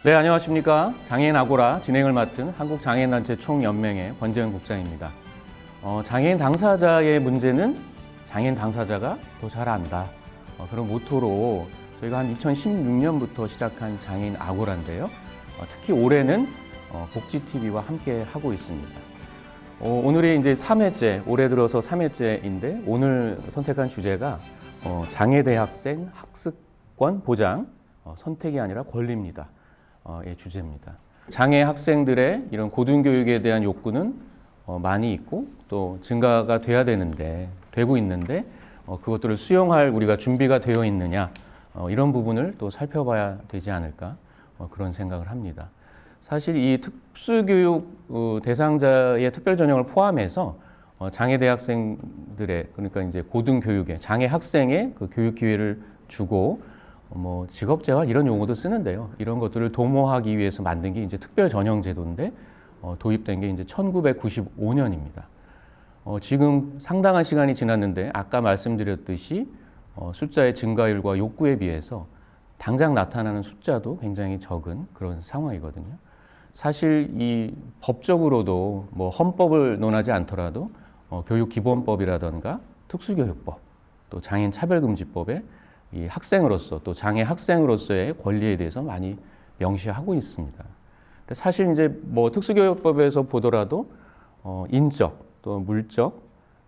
네, 안녕하십니까. 장애인 아고라 진행을 맡은 한국장애인단체 총연맹의 권재현 국장입니다. 장애인 당사자의 문제는 장애인 당사자가 더 잘 안다. 그런 모토로 저희가 한 2016년부터 시작한 장애인 아고라인데요. 특히 올해는 복지TV와 함께 하고 있습니다. 오늘이 이제 3회째, 올해 들어서 3회째인데 오늘 선택한 주제가 장애대학생 학습권 보장, 선택이 아니라 권리입니다. 의 주제입니다. 장애 학생들의 이런 고등교육에 대한 욕구는 많이 있고 또 증가가 돼야 되는데 되고 있는데 그것들을 수용할 우리가 준비가 되어 있느냐 이런 부분을 또 살펴봐야 되지 않을까 그런 생각을 합니다. 사실 이 특수교육 대상자의 특별전형을 포함해서 장애 대학생들의 그러니까 이제 고등교육에 장애 학생의 그 교육 기회를 주고 직업재활 이런 용어도 쓰는데요. 이런 것들을 도모하기 위해서 만든 게 이제 특별전형제도인데 도입된 게 이제 1995년입니다. 지금 상당한 시간이 지났는데 아까 말씀드렸듯이 숫자의 증가율과 욕구에 비해서 당장 나타나는 숫자도 굉장히 적은 그런 상황이거든요. 사실 이 법적으로도 헌법을 논하지 않더라도 교육기본법이라던가 특수교육법 또 장애인차별금지법에 이 학생으로서 또 장애 학생으로서의 권리에 대해서 많이 명시하고 있습니다. 근데 사실 이제 특수교육법에서 보더라도 인적 또 물적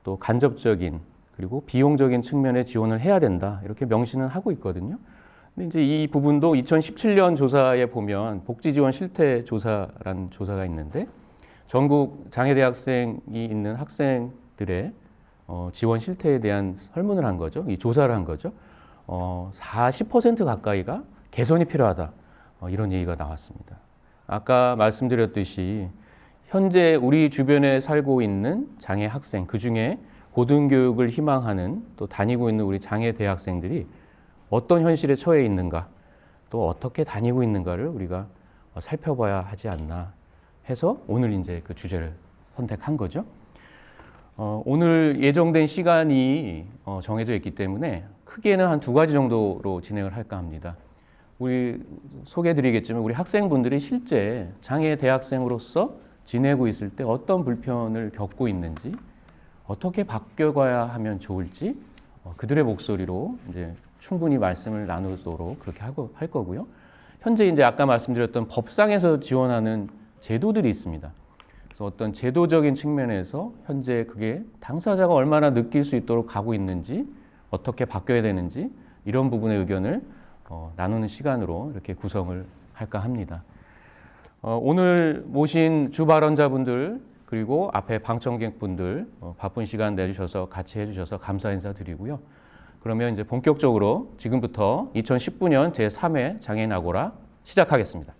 또 간접적인 그리고 비용적인 측면의 지원을 해야 된다 이렇게 명시는 하고 있거든요. 근데 이제 이 부분도 2017년 조사에 보면 복지지원 실태 조사라는 조사가 있는데 전국 장애대학생이 있는 학생들의 지원 실태에 대한 설문을 한 거죠. 이 조사를 한 거죠. 40% 가까이가 개선이 필요하다. 이런 얘기가 나왔습니다. 아까 말씀드렸듯이 현재 우리 주변에 살고 있는 장애 학생, 그 중에 고등교육을 희망하는 또 다니고 있는 우리 장애 대학생들이 어떤 현실에 처해 있는가, 또 어떻게 다니고 있는가를 우리가 살펴봐야 하지 않나 해서 오늘 이제 그 주제를 선택한 거죠. 오늘 예정된 시간이 정해져 있기 때문에 크게는 한 2가지 정도로 진행을 할까 합니다. 우리 소개해드리겠지만 우리 학생분들이 실제 장애 대학생으로서 지내고 있을 때 어떤 불편을 겪고 있는지 어떻게 바뀌어가야 하면 좋을지 그들의 목소리로 이제 충분히 말씀을 나누도록 그렇게 할 거고요. 현재 이제 아까 말씀드렸던 법상에서 지원하는 제도들이 있습니다. 그래서 어떤 제도적인 측면에서 현재 그게 당사자가 얼마나 느낄 수 있도록 가고 있는지 어떻게 바뀌어야 되는지 이런 부분의 의견을 나누는 시간으로 이렇게 구성을 할까 합니다. 오늘 모신 주 발언자분들 그리고 앞에 방청객분들 바쁜 시간 내주셔서 같이 해주셔서 감사 인사드리고요. 그러면 이제 본격적으로 지금부터 2019년 제3회 장애인 아고라 시작하겠습니다.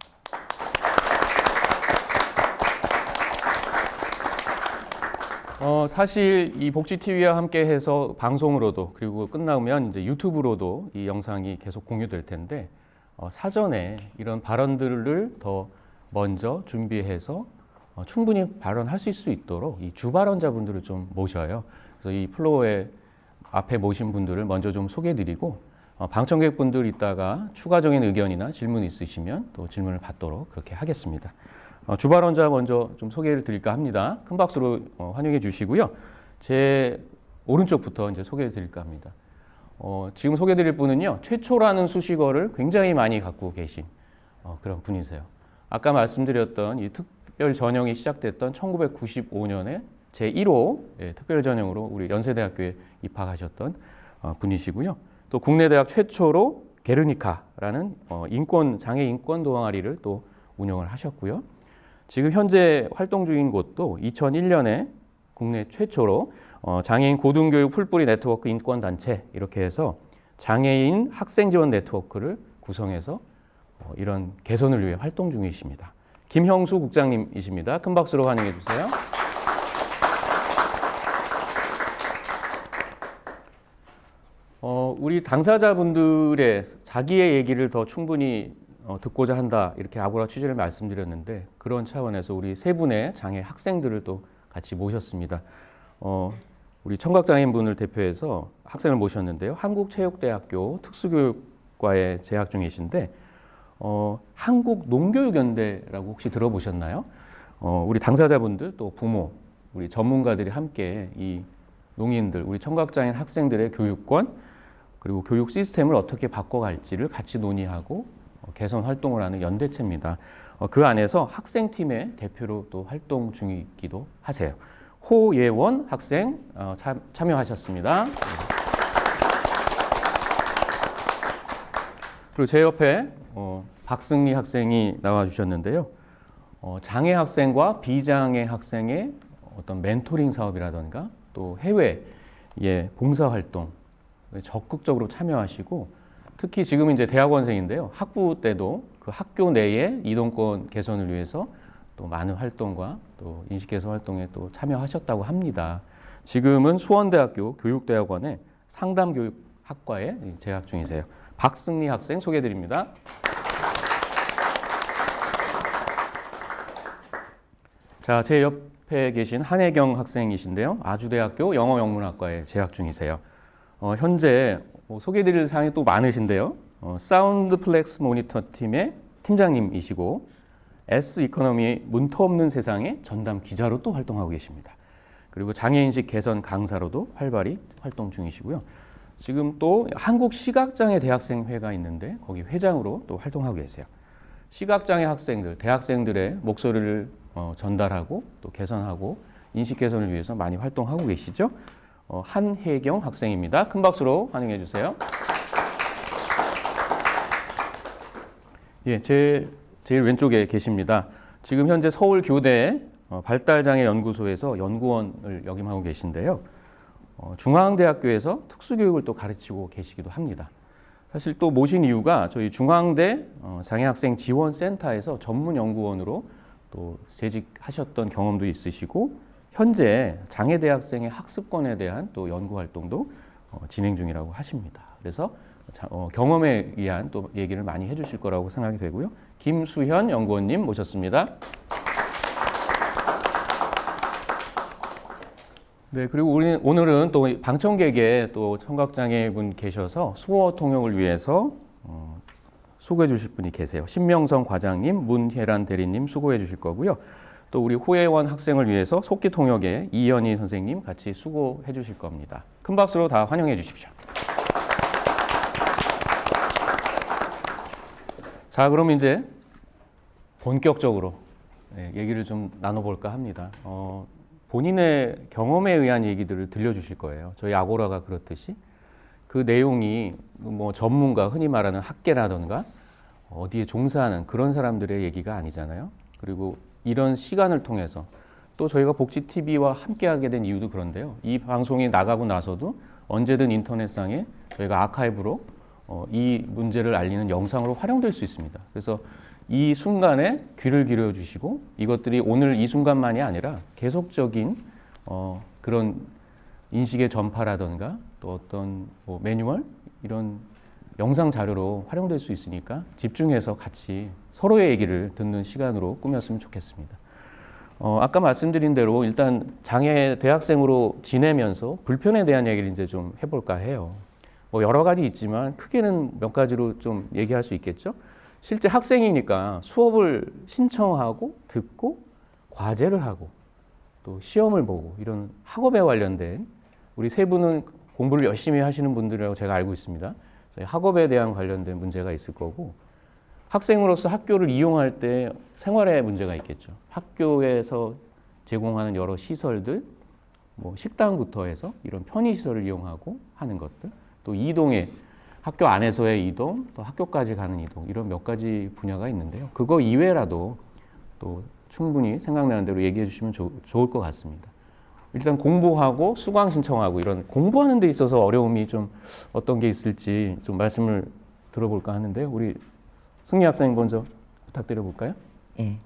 사실 이 복지TV와 함께 해서 방송으로도 그리고 끝나면 이제 유튜브로도 이 영상이 계속 공유될 텐데 사전에 이런 발언들을 더 먼저 준비해서 충분히 발언하실 수 있도록 이 주 발언자분들을 좀 모셔요. 그래서 이 플로어에 앞에 모신 분들을 먼저 좀 소개해드리고 방청객분들 있다가 추가적인 의견이나 질문 있으시면 또 질문을 받도록 그렇게 하겠습니다. 주 발언자 먼저 좀 소개를 드릴까 합니다. 큰 박수로 환영해 주시고요. 제 오른쪽부터 이제 소개를 드릴까 합니다. 지금 소개해 드릴 분은요, 최초라는 수식어를 굉장히 많이 갖고 계신 그런 분이세요. 아까 말씀드렸던 이 특별 전형이 시작됐던 1995년에 제1호 특별 전형으로 우리 연세대학교에 입학하셨던 분이시고요. 또 국내 대학 최초로 게르니카라는 장애 인권 동아리를 또 운영을 하셨고요. 지금 현재 활동 중인 곳도 2001년에 국내 최초로 장애인 고등교육 풀뿌리 네트워크 인권단체 이렇게 해서 장애인 학생 지원 네트워크를 구성해서 이런 개선을 위해 활동 중이십니다. 김형수 국장님이십니다. 큰 박수로 환영해 주세요. 우리 당사자분들의 자기의 얘기를 더 충분히 듣고자 한다 이렇게 아고라 취지를 말씀드렸는데 그런 차원에서 우리 세 분의 장애 학생들을 또 같이 모셨습니다. 우리 청각장애인분을 대표해서 학생을 모셨는데요. 한국체육대학교 특수교육과에 재학 중이신데 한국농교육연대라고 혹시 들어보셨나요? 우리 당사자분들 또 부모, 우리 전문가들이 함께 이 농인들, 우리 청각장애인 학생들의 교육권 그리고 교육 시스템을 어떻게 바꿔갈지를 같이 논의하고 개선 활동을 하는 연대체입니다. 그 안에서 학생팀의 대표로 또 활동 중이기도 하세요. 호예원 학생 참여하셨습니다. 그리고 제 옆에 박승리 학생이 나와주셨는데요. 장애 학생과 비장애 학생의 어떤 멘토링 사업이라든가 또 해외 봉사 활동 적극적으로 참여하시고 특히 지금 이제 대학원생인데요. 학부 때도 그 학교 내의 이동권 개선을 위해서 또 많은 활동과 또 인식 개선 활동에 또 참여하셨다고 합니다. 지금은 수원대학교 교육대학원의 상담교육학과에 재학 중이세요. 박승리 학생 소개해드립니다. 자, 제 옆에 계신 한혜경 학생이신데요. 아주대학교 영어영문학과에 재학 중이세요. 현재 소개해드릴 사항이 또 많으신데요. 사운드 플렉스 모니터 팀의 팀장님이시고 S이코노미 문터 없는 세상의 전담 기자로 또 활동하고 계십니다. 그리고 장애인식 개선 강사로도 활발히 활동 중이시고요. 지금 또 한국시각장애 대학생회가 있는데 거기 회장으로 또 활동하고 계세요. 시각장애 학생들, 대학생들의 목소리를 전달하고 또 개선하고 인식 개선을 위해서 많이 활동하고 계시죠. 한혜경 학생입니다. 큰 박수로 환영해 주세요. 예, 제일 왼쪽에 계십니다. 지금 현재 서울교대 발달장애연구소에서 연구원을 역임하고 계신데요. 중앙대학교에서 특수교육을 또 가르치고 계시기도 합니다. 사실 또 모신 이유가 저희 중앙대 장애학생 지원센터에서 전문연구원으로 또 재직하셨던 경험도 있으시고 현재 장애대학생의 학습권에 대한 또 연구활동도 진행 중이라고 하십니다. 그래서 경험에 의한 또 얘기를 많이 해주실 거라고 생각이 되고요. 김수현 연구원님 모셨습니다. 네, 그리고 오늘은 또 방청객에 또 청각장애분 계셔서 수어 통역을 위해서 수고해 주실 분이 계세요. 신명성 과장님, 문혜란 대리님 수고해 주실 거고요. 또 우리 호혜원 학생을 위해서 속기 통역에 이연희 선생님 같이 수고해 주실 겁니다. 큰 박수로 다 환영해 주십시오. 자, 그럼 이제 본격적으로 얘기를 좀 나눠볼까 합니다. 본인의 경험에 의한 얘기들을 들려주실 거예요. 저희 아고라가 그렇듯이 그 내용이 뭐 전문가, 흔히 말하는 학계라던가 어디에 종사하는 그런 사람들의 얘기가 아니잖아요. 그리고 이런 시간을 통해서 또 저희가 복지TV와 함께하게 된 이유도 그런데요. 이 방송이 나가고 나서도 언제든 인터넷상에 저희가 아카이브로 이 문제를 알리는 영상으로 활용될 수 있습니다. 그래서 이 순간에 귀를 기울여 주시고 이것들이 오늘 이 순간만이 아니라 계속적인 그런 인식의 전파라든가 또 어떤 매뉴얼 이런 영상 자료로 활용될 수 있으니까 집중해서 같이 서로의 얘기를 듣는 시간으로 꾸몄으면 좋겠습니다. 아까 말씀드린 대로 일단 장애 대학생으로 지내면서 불편에 대한 얘기를 이제 좀 해볼까 해요. 뭐 여러 가지 있지만 크게는 몇 가지로 좀 얘기할 수 있겠죠. 실제 학생이니까 수업을 신청하고 듣고 과제를 하고 또 시험을 보고 이런 학업에 관련된 우리 세 분은 공부를 열심히 하시는 분들이라고 제가 알고 있습니다. 학업에 대한 관련된 문제가 있을 거고 학생으로서 학교를 이용할 때 생활에 문제가 있겠죠. 학교에서 제공하는 여러 시설들, 뭐 식당부터 해서 이런 편의시설을 이용하고 하는 것들, 또 이동에 학교 안에서의 이동, 또 학교까지 가는 이동 이런 몇 가지 분야가 있는데요. 그거 이외라도 또 충분히 생각나는 대로 얘기해 주시면 좋을 것 같습니다. 일단 공부하고 수강 신청하고 이런 공부하는 데 있어서 어려움이 좀 어떤 게 있을지 좀 말씀을 들어볼까 하는데요. 우리 승리 학생 먼저 부탁드려 볼까요? 예.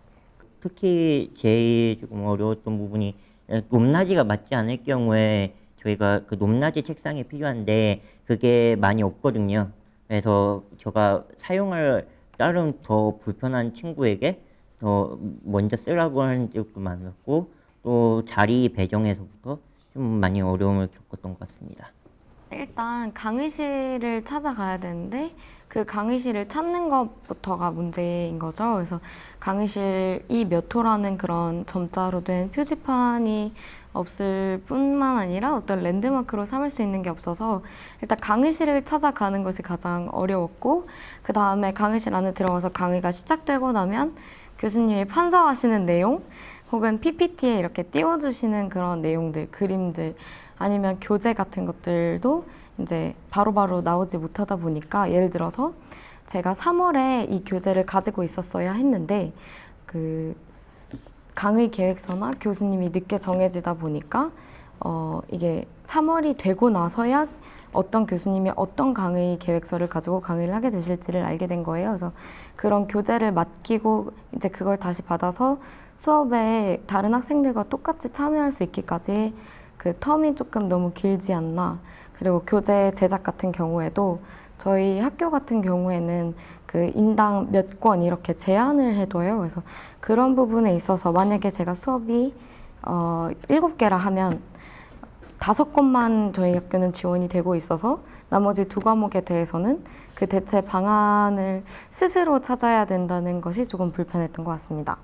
특히 제일 조금 어려웠던 부분이 높낮이가 맞지 않을 경우에 저희가 그 높낮이 책상이 필요한데 그게 많이 없거든요. 그래서 제가 사용을 다른 더 불편한 친구에게 더 먼저 쓰라고 하는 적도 많았고 또 자리 배정에서부터 좀 많이 어려움을 겪었던 것 같습니다. 일단 강의실을 찾아가야 되는데 그 강의실을 찾는 것부터가 문제인 거죠. 그래서 강의실이 몇 호라는 그런 점자로 된 표지판이 없을 뿐만 아니라 어떤 랜드마크로 삼을 수 있는 게 없어서 일단 강의실을 찾아가는 것이 가장 어려웠고, 그 다음에 강의실 안에 들어가서 강의가 시작되고 나면 교수님이 판서하시는 내용 혹은 PPT에 이렇게 띄워주시는 그런 내용들, 그림들 아니면 교재 같은 것들도 이제 바로바로 나오지 못하다 보니까, 예를 들어서 제가 3월에 이 교재를 가지고 있었어야 했는데 그 강의 계획서나 교수님이 늦게 정해지다 보니까 이게 3월이 되고 나서야 어떤 교수님이 어떤 강의 계획서를 가지고 강의를 하게 되실지를 알게 된 거예요. 그래서 그런 교재를 맡기고 이제 그걸 다시 받아서 수업에 다른 학생들과 똑같이 참여할 수 있기까지 그 텀이 조금 너무 길지 않나. 그리고 교재 제작 같은 경우에도 저희 학교 같은 경우에는 그 인당 몇 권 이렇게 제한을 해둬요. 그래서 그런 부분에 있어서 만약에 제가 수업이 7개라 하면 5권만 저희 학교는 지원이 되고 있어서 나머지 2과목에 대해서는 그 대체 방안을 스스로 찾아야 된다는 것이 조금 불편했던 것 같습니다.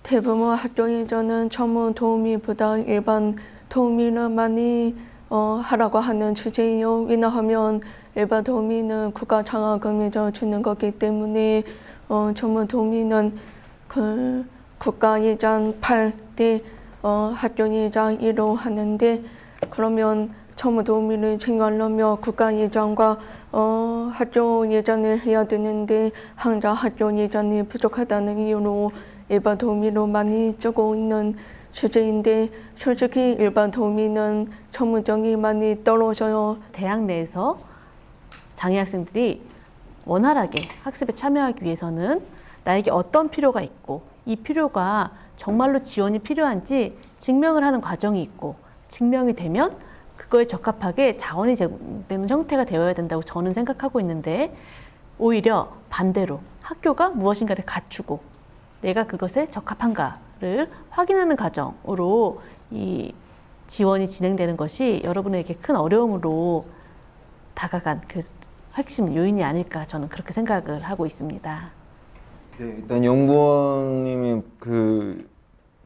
대부분 학교에서는 전문 도우미보다 일반 도우미를 많이 하라고 하는 주제예요. 왜냐하면 일반 도우미는 국가 장학금에서 주는 거기 때문에 전문 도우미는 그 국가 예산 8대 학교 예산 1로 하는데, 그러면 전문 도우미를 챙기려면 국가 예산과 학교 예산을 해야 되는데 항상 학교 예산이 부족하다는 이유로 일반 도우미로 많이 쓰고 있는 주제인데, 솔직히 일반 도우미는 전문성이 많이 떨어져요. 대학 내에서 장애 학생들이 원활하게 학습에 참여하기 위해서는 나에게 어떤 필요가 있고 이 필요가 정말로 지원이 필요한지 증명을 하는 과정이 있고, 증명이 되면 그거에 적합하게 자원이 제공되는 형태가 되어야 된다고 저는 생각하고 있는데, 오히려 반대로 학교가 무엇인가를 갖추고 내가 그것에 적합한가를 확인하는 과정으로 이 지원이 진행되는 것이 여러분에게 큰 어려움으로 다가간 그 핵심 요인이 아닐까, 저는 그렇게 생각을 하고 있습니다. 네, 일단 연구원님의 그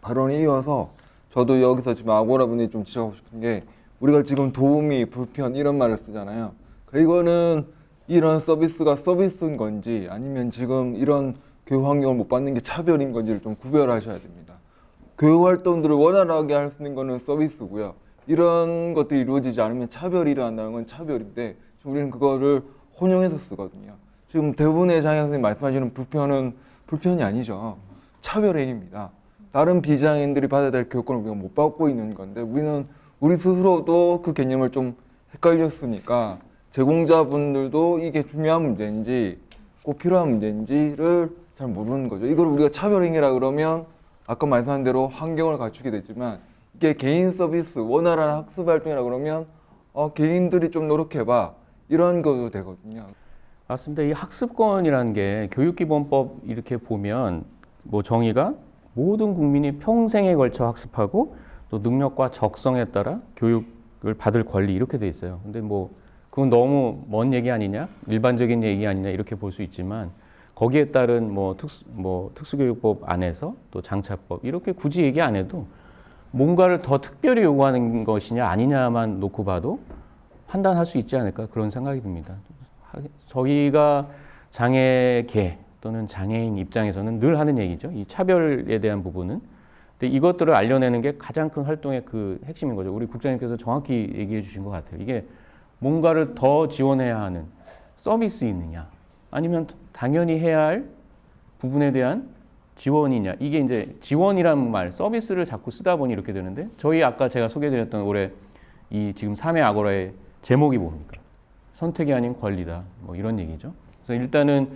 발언에 이어서 저도 여기서 지금 아고라 분이 좀 지적하고 싶은 게, 우리가 지금 도우미, 불편 이런 말을 쓰잖아요. 이거는 이런 서비스가 서비스인 건지 아니면 지금 이런 교육 환경을 못 받는 게 차별인 건지를 좀 구별하셔야 됩니다. 교육 활동들을 원활하게 할 수 있는 거는 서비스고요. 이런 것들이 이루어지지 않으면 차별이 일어난다는 건 차별인데, 우리는 그거를 혼용해서 쓰거든요. 지금 대부분의 장애 학생이 말씀하시는 불편은 불편이 아니죠. 차별행위입니다. 다른 비장애인들이 받아야 될 교육권을 우리가 못 받고 있는 건데, 우리는 우리 스스로도 그 개념을 좀 헷갈렸으니까 제공자분들도 이게 중요한 문제인지 꼭 필요한 문제인지를 잘 모르는 거죠. 이걸 우리가 차별행위라 그러면 아까 말씀한 대로 환경을 갖추게 되지만, 이게 개인 서비스, 원활한 학습 활동이라 그러면 개인들이 좀 노력해봐, 이런 것도 되거든요. 맞습니다. 이 학습권이라는 게 교육기본법 이렇게 보면 뭐 정의가 모든 국민이 평생에 걸쳐 학습하고 또 능력과 적성에 따라 교육을 받을 권리 이렇게 돼 있어요. 근데 뭐 그건 너무 먼 얘기 아니냐, 일반적인 얘기 아니냐 이렇게 볼 수 있지만, 거기에 따른 특수교육법 안에서 또 장차법 이렇게 굳이 얘기 안 해도 뭔가를 더 특별히 요구하는 것이냐 아니냐만 놓고 봐도 판단할 수 있지 않을까, 그런 생각이 듭니다. 저희가 장애계 또는 장애인 입장에서는 늘 하는 얘기죠. 이 차별에 대한 부분은. 근데 이것들을 알려내는 게 가장 큰 활동의 그 핵심인 거죠. 우리 국장님께서 정확히 얘기해 주신 것 같아요. 이게 뭔가를 더 지원해야 하는 서비스 있느냐, 아니면 당연히 해야 할 부분에 대한 지원이냐. 이게 이제 지원이란 말, 서비스를 자꾸 쓰다 보니 이렇게 되는데, 저희 아까 제가 소개해드렸던 올해 이 지금 3회 아고라의 제목이 뭡니까? 선택이 아닌 권리다. 뭐 이런 얘기죠. 그래서 일단은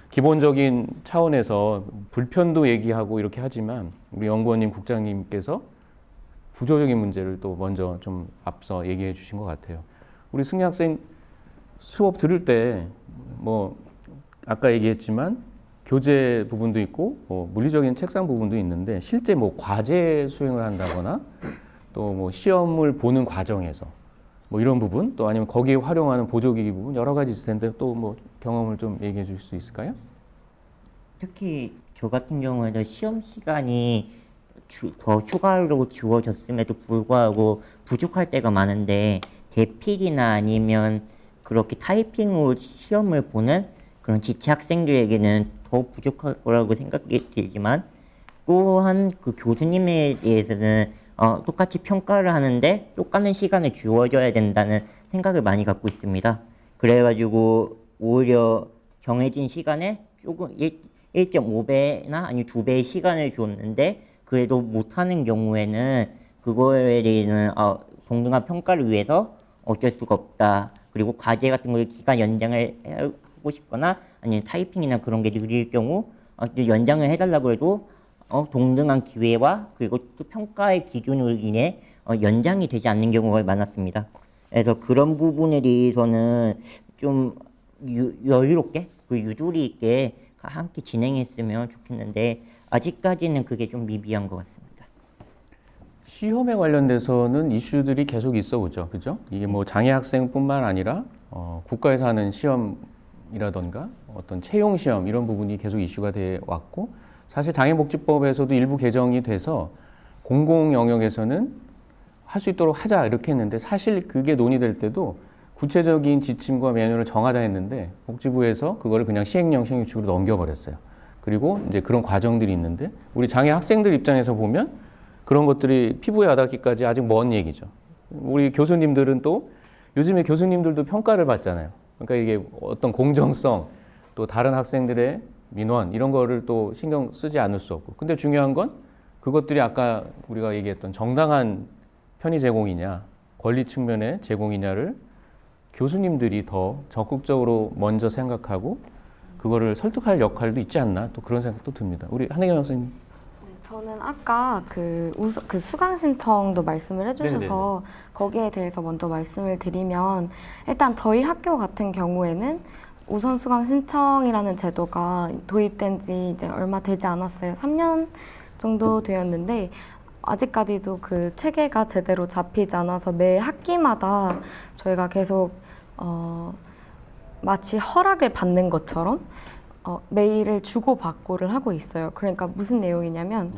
기본적인 차원에서 불편도 얘기하고 이렇게 하지만, 우리 연구원님, 국장님께서 구조적인 문제를 또 먼저 좀 앞서 얘기해 주신 것 같아요. 우리 승희 학생 수업 들을 때 뭐 아까 얘기했지만 교재 부분도 있고 뭐 물리적인 책상 부분도 있는데, 실제 뭐 과제 수행을 한다거나 또 뭐 시험을 보는 과정에서 뭐 이런 부분 또 아니면 거기에 활용하는 보조기기 부분 여러 가지 있을 텐데 또 뭐 경험을 좀 얘기해 주실 수 있을까요? 특히 저 같은 경우에는 시험 시간이 더 추가로 주어졌음에도 불구하고 부족할 때가 많은데 대필이나 아니면 그렇게 타이핑으로 시험을 보는 그런 지체 학생들에게는 더 부족할 거라고 생각이 들지만 또한 그 교수님에 대해서는 똑같이 평가를 하는데 똑같은 시간을 주어져야 된다는 생각을 많이 갖고 있습니다. 그래가지고 오히려 정해진 시간에 조금 1.5배나 아니면 2배의 시간을 줬는데 그래도 못하는 경우에는 그거에 대해서는 동등한 평가를 위해서 어쩔 수가 없다. 그리고 과제 같은 걸 기간 연장을 하고 싶거나 아니면 타이핑이나 그런 게 느릴 경우 연장을 해달라고 해도 동등한 기회와 그리고 또 평가의 기준으로 인해 연장이 되지 않는 경우가 많았습니다. 그래서 그런 부분에 대해서는 좀 여유롭게 유도리 있게 함께 진행했으면 좋겠는데 아직까지는 그게 좀 미비한 것 같습니다. 시험에 관련돼서는 이슈들이 계속 있어 오죠. 그죠? 이게 뭐 장애 학생뿐만 아니라 국가에서 하는 시험이라던가 어떤 채용 시험 이런 부분이 계속 이슈가 돼 왔고 사실 장애복지법에서도 일부 개정이 돼서 공공 영역에서는 할 수 있도록 하자 이렇게 했는데 사실 그게 논의될 때도 구체적인 지침과 매뉴얼을 정하자 했는데 복지부에서 그거를 그냥 시행령 시행규칙으로 넘겨버렸어요. 그리고 이제 그런 과정들이 있는데 우리 장애 학생들 입장에서 보면 그런 것들이 피부에 와닿기까지 아직 먼 얘기죠. 우리 교수님들은 또 요즘에 교수님들도 평가를 받잖아요. 그러니까 이게 어떤 공정성 또 다른 학생들의 민원 이런 거를 또 신경 쓰지 않을 수 없고 근데 중요한 건 그것들이 아까 우리가 얘기했던 정당한 편의 제공이냐 권리 측면의 제공이냐를 교수님들이 더 적극적으로 먼저 생각하고 그거를 설득할 역할도 있지 않나 또 그런 생각도 듭니다. 우리 한혜경 선생님. 저는 아까 그 수강 신청도 말씀을 해주셔서 거기에 대해서 먼저 말씀을 드리면 일단 저희 학교 같은 경우에는 우선 수강 신청이라는 제도가 도입된 지 이제 얼마 되지 않았어요. 3년 정도 되었는데 아직까지도 그 체계가 제대로 잡히지 않아서 매 학기마다 저희가 계속 마치 허락을 받는 것처럼 메일을 주고받고를 하고 있어요. 그러니까 무슨 내용이냐면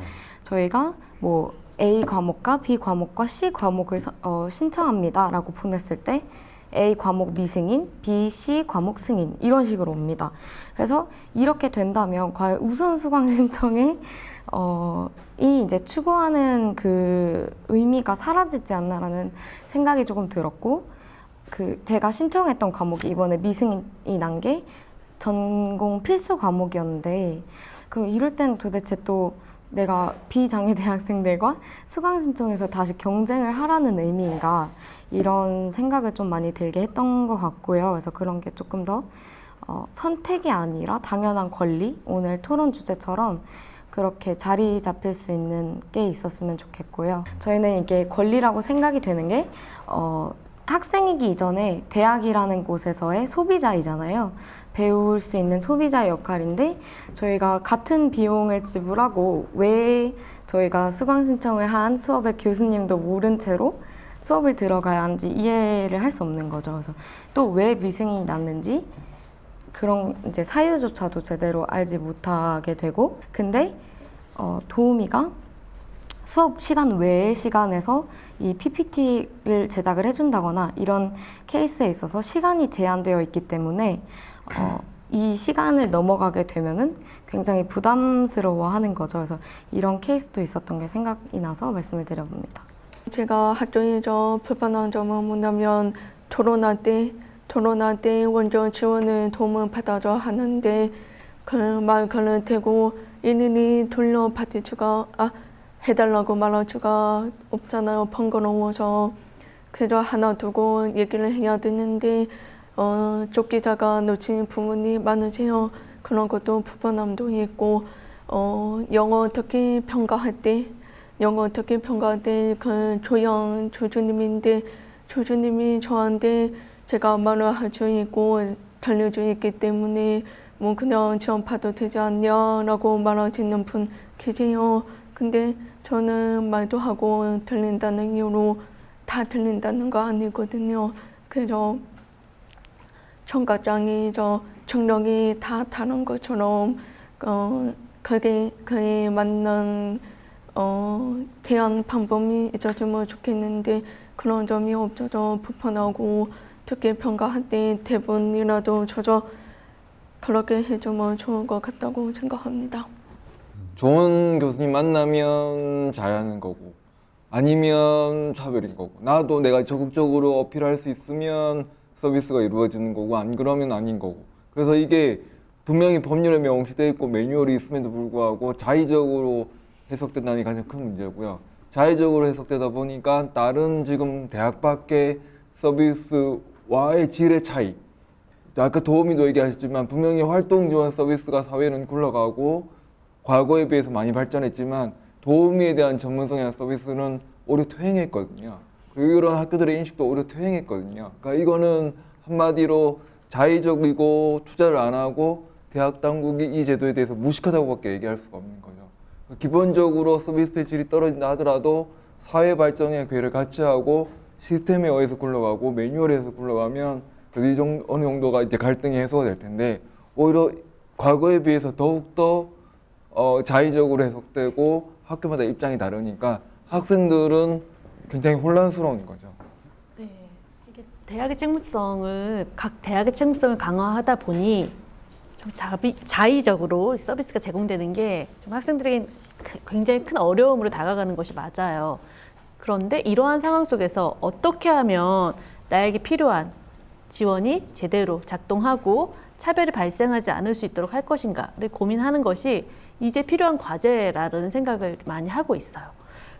저희가 뭐 A 과목과 B 과목과 C 과목을 신청합니다라고 보냈을 때 A 과목 미승인, B, C 과목 승인 이런 식으로 옵니다. 그래서 이렇게 된다면 과연 우선 수강 신청에 이 이제 추구하는 그 의미가 사라지지 않나라는 생각이 조금 들었고 제가 신청했던 과목이 이번에 미승인이 난 게 전공 필수 과목이었는데 그럼 이럴 때는 도대체 또 내가 비장애 대학생들과 수강 신청에서 다시 경쟁을 하라는 의미인가 이런 생각을 좀 많이 들게 했던 것 같고요. 그래서 그런 게 조금 더 선택이 아니라 당연한 권리 오늘 토론 주제처럼 그렇게 자리 잡힐 수 있는 게 있었으면 좋겠고요. 저희는 이게 권리라고 생각이 되는 게 학생이기 이전에 대학이라는 곳에서의 소비자이잖아요. 배울 수 있는 소비자의 역할인데 저희가 같은 비용을 지불하고 왜 저희가 수강 신청을 한 수업의 교수님도 모른 채로 수업을 들어가야 하는지 이해를 할 수 없는 거죠. 그래서 또 왜 미승인이 났는지 그런 이제 사유조차도 제대로 알지 못하게 되고 근데 도우미가 수업 시간 외의 시간에서 이 PPT를 제작을 해준다거나 이런 케이스에 있어서 시간이 제한되어 있기 때문에 이 시간을 넘어가게 되면은 굉장히 부담스러워하는 거죠. 그래서 이런 케이스도 있었던 게 생각이 나서 말씀을 드려봅니다. 제가 학교에서 불편한 점은 뭐냐면 토론할 때 원전 지원을 도움을 받아줘 하는데 그 말을 대고 일일이 돌려받을 수가 해달라고 말할 수가 없잖아요. 번거로워서. 그래서 하나 두고 얘기를 해야 되는데 쫓기자가 놓친 부분이 많으세요. 그런 것도 불편함도 있고 영어 어떻게 평가할 때 그 조영 조주님인데 조주님이 저한테 제가 말을 할 수 있고 들릴 수 있기 때문에 뭐 그냥 지원파도 되지 않냐라고 말하시는 분 계세요. 근데 저는 말도 하고 들린다는 이유로 다 들린다는 거 아니거든요. 그래서 청각장애 청력이 다 다른 것처럼 그에 맞는 대안 방법이 있었으면 좋겠는데 그런 점이 없어서 불편하고 특히 평가할 때 대본이라도 줘서 그렇게 해주면 좋을 것 같다고 생각합니다. 좋은 교수님 만나면 잘하는 거고 아니면 차별인 거고 나도 내가 적극적으로 어필할 수 있으면 서비스가 이루어지는 거고 안 그러면 아닌 거고 그래서 이게 분명히 법률에 명시되어 있고 매뉴얼이 있음에도 불구하고 자의적으로 해석된다는 게 가장 큰 문제고요. 자의적으로 해석되다 보니까 다른 지금 대학 밖의 서비스와의 질의 차이 아까 도우미도 얘기하셨지만 분명히 활동 지원 서비스가 사회는 굴러가고 과거에 비해서 많이 발전했지만 도우미에 대한 전문성이나 서비스는 오히려 퇴행했거든요. 그리고 이런 학교들의 인식도 오히려 퇴행했거든요. 그러니까 이거는 한마디로 자의적이고 투자를 안 하고 대학 당국이 이 제도에 대해서 무식하다고밖에 얘기할 수가 없는 거죠. 기본적으로 서비스의 질이 떨어진다 하더라도 사회 발전의 기회를 같이 하고 시스템에 의해서 굴러가고 매뉴얼에 의해서 굴러가면 그래도 어느 정도가 이제 갈등이 해소가 될 텐데 오히려 과거에 비해서 더욱더 자의적으로 해석되고 학교마다 입장이 다르니까 학생들은 굉장히 혼란스러운 거죠. 네, 이게 대학의 책무성을 각 대학의 책무성을 강화하다 보니 좀 자의적으로 서비스가 제공되는 게 좀 학생들에게 굉장히 큰 어려움으로 다가가는 것이 맞아요. 그런데 이러한 상황 속에서 어떻게 하면 나에게 필요한 지원이 제대로 작동하고 차별이 발생하지 않을 수 있도록 할 것인가를 고민하는 것이 이제 필요한 과제라는 생각을 많이 하고 있어요.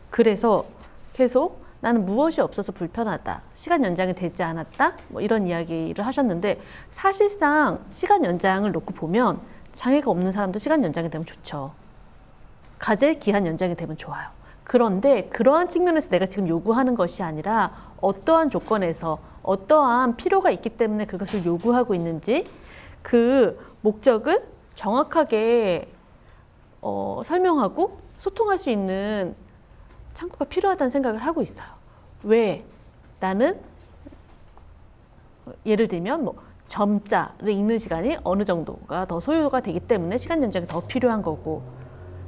그래서 계속 나는 무엇이 없어서 불편하다, 시간 연장이 되지 않았다, 뭐 이런 이야기를 하셨는데 사실상 시간 연장을 놓고 보면 장애가 없는 사람도 시간 연장이 되면 좋죠. 과제 기한 연장이 되면 좋아요. 그런데 그러한 측면에서 내가 지금 요구하는 것이 아니라 어떠한 조건에서 어떠한 필요가 있기 때문에 그것을 요구하고 있는지 그 목적을 정확하게 설명하고 소통할 수 있는 창구가 필요하다는 생각을 하고 있어요. 왜? 나는 예를 들면 뭐 점자를 읽는 시간이 어느 정도가 더 소요가 되기 때문에 시간 연장이 더 필요한 거고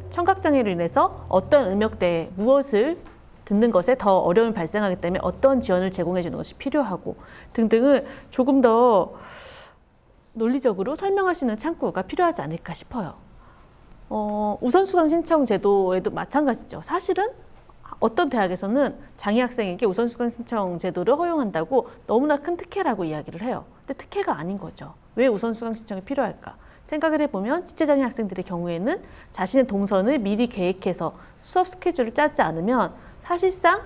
청각장애로 인해서 어떤 음역대에 무엇을 듣는 것에 더 어려움이 발생하기 때문에 어떤 지원을 제공해 주는 것이 필요하고 등등을 조금 더 논리적으로 설명할 수 있는 창구가 필요하지 않을까 싶어요. 우선수강 신청 제도에도 마찬가지죠. 사실은 어떤 대학에서는 장애 학생에게 우선수강 신청 제도를 허용한다고 너무나 큰 특혜라고 이야기를 해요. 근데 특혜가 아닌 거죠. 왜 우선수강 신청이 필요할까? 생각을 해보면 지체장애 학생들의 경우에는 자신의 동선을 미리 계획해서 수업 스케줄을 짜지 않으면 사실상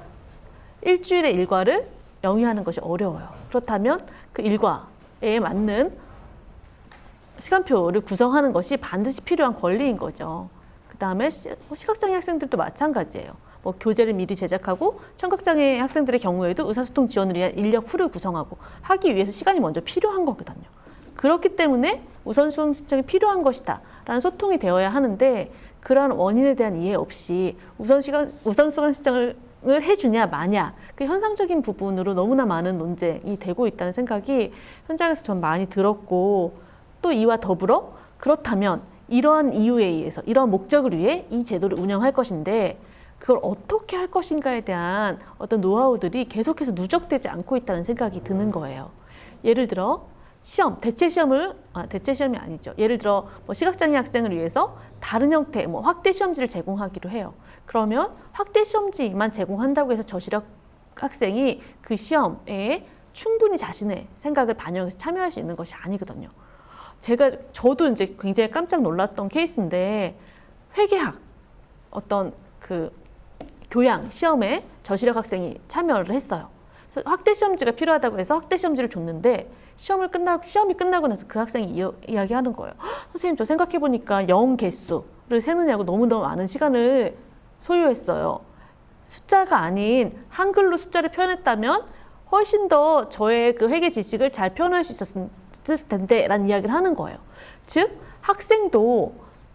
일주일의 일과를 영위하는 것이 어려워요. 그렇다면 그 일과에 맞는 시간표를 구성하는 것이 반드시 필요한 권리인 거죠. 그 다음에 시각장애 학생들도 마찬가지예요. 뭐 교재를 미리 제작하고 청각장애 학생들의 경우에도 의사소통 지원을 위한 인력 풀을 구성하고 하기 위해서 시간이 먼저 필요한 거거든요. 그렇기 때문에 우선수강 신청이 필요한 것이다 라는 소통이 되어야 하는데 그러한 원인에 대한 이해 없이 우선수강 신청을 해주냐 마냐 그 현상적인 부분으로 너무나 많은 논쟁이 되고 있다는 생각이 현장에서 전 많이 들었고 또 이와 더불어 그렇다면 이러한 이유에 의해서 이러한 목적을 위해 이 제도를 운영할 것인데 그걸 어떻게 할 것인가에 대한 어떤 노하우들이 계속해서 누적되지 않고 있다는 생각이 드는 거예요. 예를 들어 대체 시험이 아니죠. 예를 들어 뭐 시각장애 학생을 위해서 다른 형태 뭐 확대 시험지를 제공하기로 해요. 그러면 확대 시험지만 제공한다고 해서 저시력 학생이 그 시험에 충분히 자신의 생각을 반영해서 참여할 수 있는 것이 아니거든요. 저도 이제 굉장히 깜짝 놀랐던 케이스인데 회계학 어떤 그 교양 시험에 저시력 학생이 참여를 했어요. 그래서 확대 시험지가 필요하다고 해서 확대 시험지를 줬는데 시험이 끝나고 나서 그 학생이 이야기하는 거예요. 선생님 저 생각해 보니까 영 개수를 세느냐고 너무너무 많은 시간을 소요했어요. 숫자가 아닌 한글로 숫자를 표현했다면 훨씬 더 저의 그 회계 지식을 잘 표현할 수 있었을 텐데 라는 이야기를 하는 거예요. 즉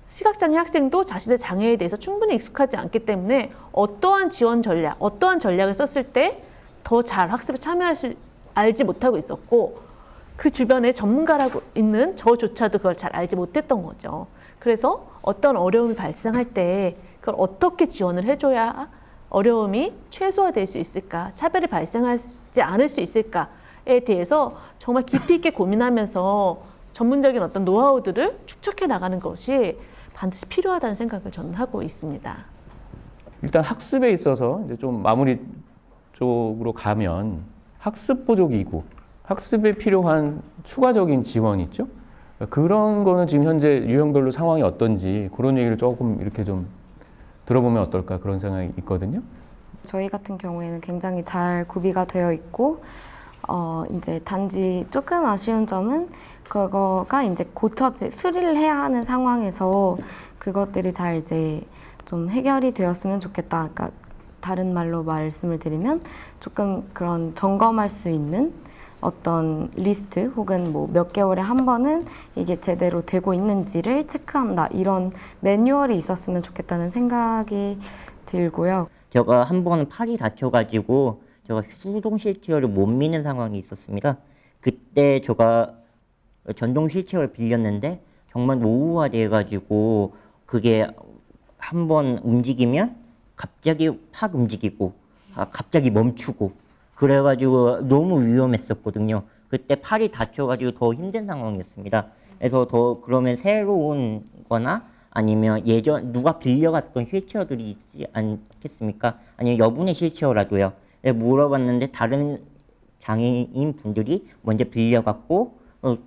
시각장애 학생도 자신의 장애에 대해서 충분히 익숙하지 않기 때문에 어떠한 지원 전략, 어떠한 전략을 썼을 때 더 잘 학습에 참여할 수 알지 못하고 있었고 그 주변에 전문가라고 있는 저조차도 그걸 잘 알지 못했던 거죠. 그래서 어떤 어려움이 발생할 때 그걸 어떻게 지원을 해줘야 어려움이 최소화될 수 있을까, 차별이 발생하지 않을 수 있을까에 대해서 정말 깊이 있게 고민하면서 전문적인 어떤 노하우들을 축적해 나가는 것이 반드시 필요하다는 생각을 저는 하고 있습니다. 일단 학습에 있어서 이제 좀 마무리 쪽으로 가면 학습 보조 기구, 학습에 필요한 추가적인 지원 있죠? 그런 거는 지금 현재 유형별로 상황이 어떤지 그런 얘기를 조금 이렇게 좀 들어보면 어떨까 그런 생각이 있거든요. 저희 같은 경우에는 굉장히 잘 구비가 되어 있고, 이제 단지 조금 아쉬운 점은 그거가 이제 수리를 해야 하는 상황에서 그것들이 잘 이제 좀 해결이 되었으면 좋겠다. 그러니까 다른 말로 말씀을 드리면 조금 그런 점검할 수 있는 어떤 리스트 혹은 뭐 몇 개월에 한 번은 이게 제대로 되고 있는지를 체크한다. 이런 매뉴얼이 있었으면 좋겠다는 생각이 들고요. 제가 한 번 팔이 다쳐가지고 제가 수동 휠체어를 못 미는 상황이 있었습니다. 그때 제가 전동 휠체어를 빌렸는데 정말 노후화돼가지고 그게 한 번 움직이면 갑자기 팍 움직이고 갑자기 멈추고 그래가지고 너무 위험했었거든요. 그때 팔이 다쳐가지고 더 힘든 상황이었습니다. 그래서 더 그러면 새로운 거나 아니면 예전 누가 빌려갔던 휠체어들이 있지 않겠습니까? 아니면 여분의 휠체어라도요. 물어봤는데 다른 장애인 분들이 먼저 빌려갔고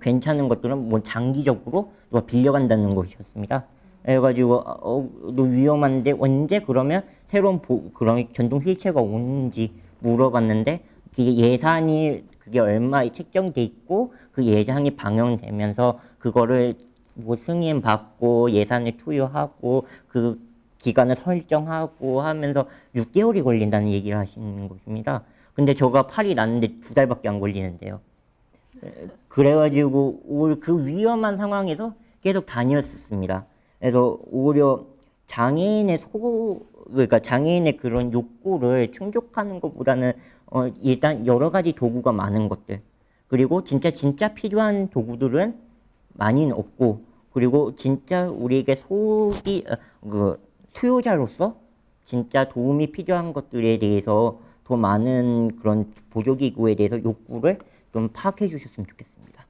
괜찮은 것들은 뭐 장기적으로 누가 빌려간다는 것이었습니다. 그래가지고 너 위험한데 언제 그러면 새로운 그런 전동 휠체어가 오는지 물어봤는데 그게 예산이 그게 얼마 책정돼 있고 그 예산이 반영되면서 그거를 뭐 승인 받고 예산을 투여하고 그 기간을 설정하고 하면서 6개월이 걸린다는 얘기를 하시는 것입니다. 근데 제가 팔이 났는데 2달밖에 안 걸리는데요. 그래가지고 그 위험한 상황에서 계속 다녔었습니다. 그래서 오히려 그러니까 장애인의 그런 욕구를 충족하는 것보다는 일단 여러 가지 도구가 많은 것들 그리고 진짜 필요한 도구들은 많이는 없고 그리고 진짜 우리에게 수요자로서 진짜 도움이 필요한 것들에 대해서 더 많은 그런 보조기구에 대해서 욕구를 좀 파악해 주셨으면 좋겠습니다.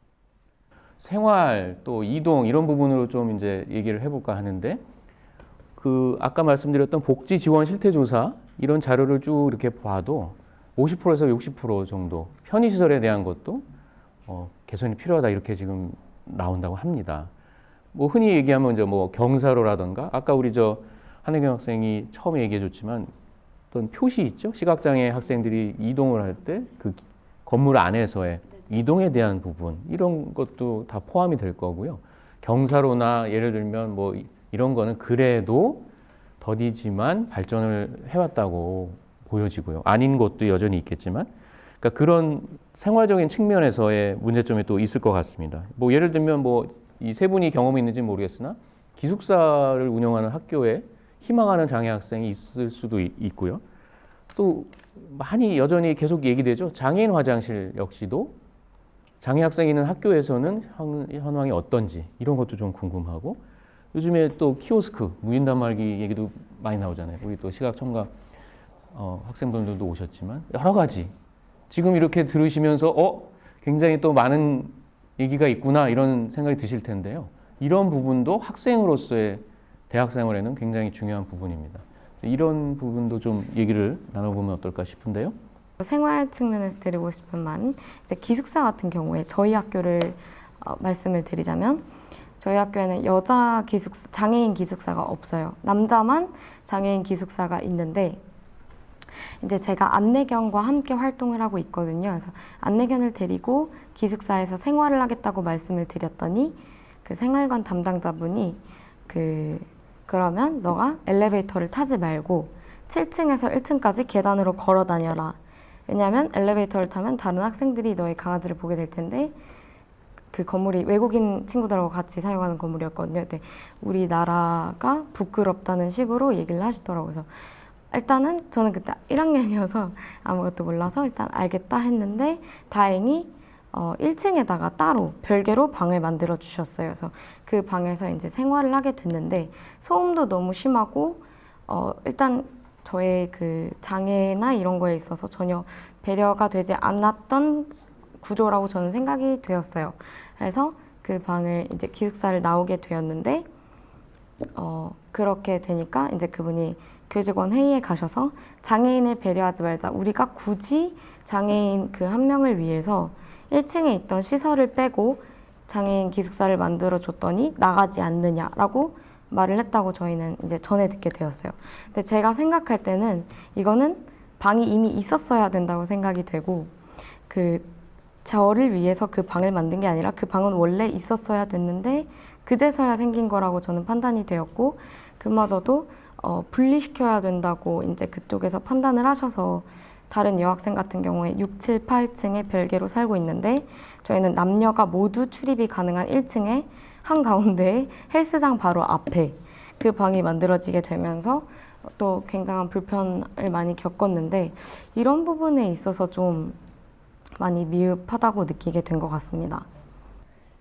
생활 또 이동 이런 부분으로 좀 이제 얘기를 해볼까 하는데 그 아까 말씀드렸던 복지 지원 실태 조사 이런 자료를 쭉 이렇게 봐도 50%에서 60% 정도 편의시설에 대한 것도 개선이 필요하다 이렇게 지금 나온다고 합니다. 뭐 흔히 얘기하면 이제 뭐 경사로라던가 아까 우리 한혜경 학생이 처음에 얘기해줬지만 어떤 표시 있죠? 시각장애 학생들이 이동을 할 때 그 건물 안에서의 이동에 대한 부분 이런 것도 다 포함이 될 거고요. 경사로나 예를 들면 뭐 이런 거는 그래도 더디지만 발전을 해왔다고 보여지고요. 아닌 것도 여전히 있겠지만 그러니까 그런 생활적인 측면에서의 문제점이 또 있을 것 같습니다. 뭐 예를 들면 뭐 이 세 분이 경험이 있는지 모르겠으나 기숙사를 운영하는 학교에 희망하는 장애 학생이 있을 수도 있고요. 또 많이 여전히 계속 얘기되죠. 장애인 화장실 역시도 장애 학생이 있는 학교에서는 현황이 어떤지 이런 것도 좀 궁금하고 요즘에 또 키오스크, 무인 단말기 얘기도 많이 나오잖아요. 우리 또 시각 첨가 학생분들도 오셨지만 여러 가지 지금 이렇게 들으시면서 굉장히 또 많은 얘기가 있구나 이런 생각이 드실 텐데요. 이런 부분도 학생으로서의 대학 생활에는 굉장히 중요한 부분입니다. 이런 부분도 좀 얘기를 나눠보면 어떨까 싶은데요. 생활 측면에서 드리고 싶은 말은 이제 기숙사 같은 경우에 저희 학교를 말씀을 드리자면 저희 학교에는 여자 장애인 기숙사가 없어요. 남자만 장애인 기숙사가 있는데 이제 제가 안내견과 함께 활동을 하고 있거든요. 그래서 안내견을 데리고 기숙사에서 생활을 하겠다고 말씀을 드렸더니 그 생활관 담당자분이 그러면 너가 엘리베이터를 타지 말고 7층에서 1층까지 계단으로 걸어 다녀라. 왜냐하면 엘리베이터를 타면 다른 학생들이 너의 강아지를 보게 될 텐데 그 건물이 외국인 친구들하고 같이 사용하는 건물이었거든요. 근데 우리나라가 부끄럽다는 식으로 얘기를 하시더라고요. 그래서 일단은 저는 그때 1학년이어서 아무것도 몰라서 일단 알겠다 했는데 다행히 1층에다가 따로 별개로 방을 만들어 주셨어요. 그래서 그 방에서 이제 생활을 하게 됐는데 소음도 너무 심하고 일단 저의 그 장애나 이런 거에 있어서 전혀 배려가 되지 않았던 구조라고 저는 생각이 되었어요. 그래서 그 방을 이제 기숙사를 나오게 되었는데 그렇게 되니까 이제 그분이 교직원 회의에 가셔서 장애인을 배려하지 말자. 우리가 굳이 장애인 그 한 명을 위해서 1층에 있던 시설을 빼고 장애인 기숙사를 만들어 줬더니 나가지 않느냐라고 말을 했다고 저희는 이제 전에 듣게 되었어요. 근데 제가 생각할 때는 이거는 방이 이미 있었어야 된다고 생각이 되고 그 저를 위해서 그 방을 만든 게 아니라 그 방은 원래 있었어야 됐는데 그제서야 생긴 거라고 저는 판단이 되었고 그마저도 분리시켜야 된다고 이제 그쪽에서 판단을 하셔서 다른 여학생 같은 경우에 6, 7, 8층에 별개로 살고 있는데 저희는 남녀가 모두 출입이 가능한 1층에 한가운데에 헬스장 바로 앞에 그 방이 만들어지게 되면서 또 굉장한 불편을 많이 겪었는데 이런 부분에 있어서 좀 많이 미흡하다고 느끼게 된 것 같습니다.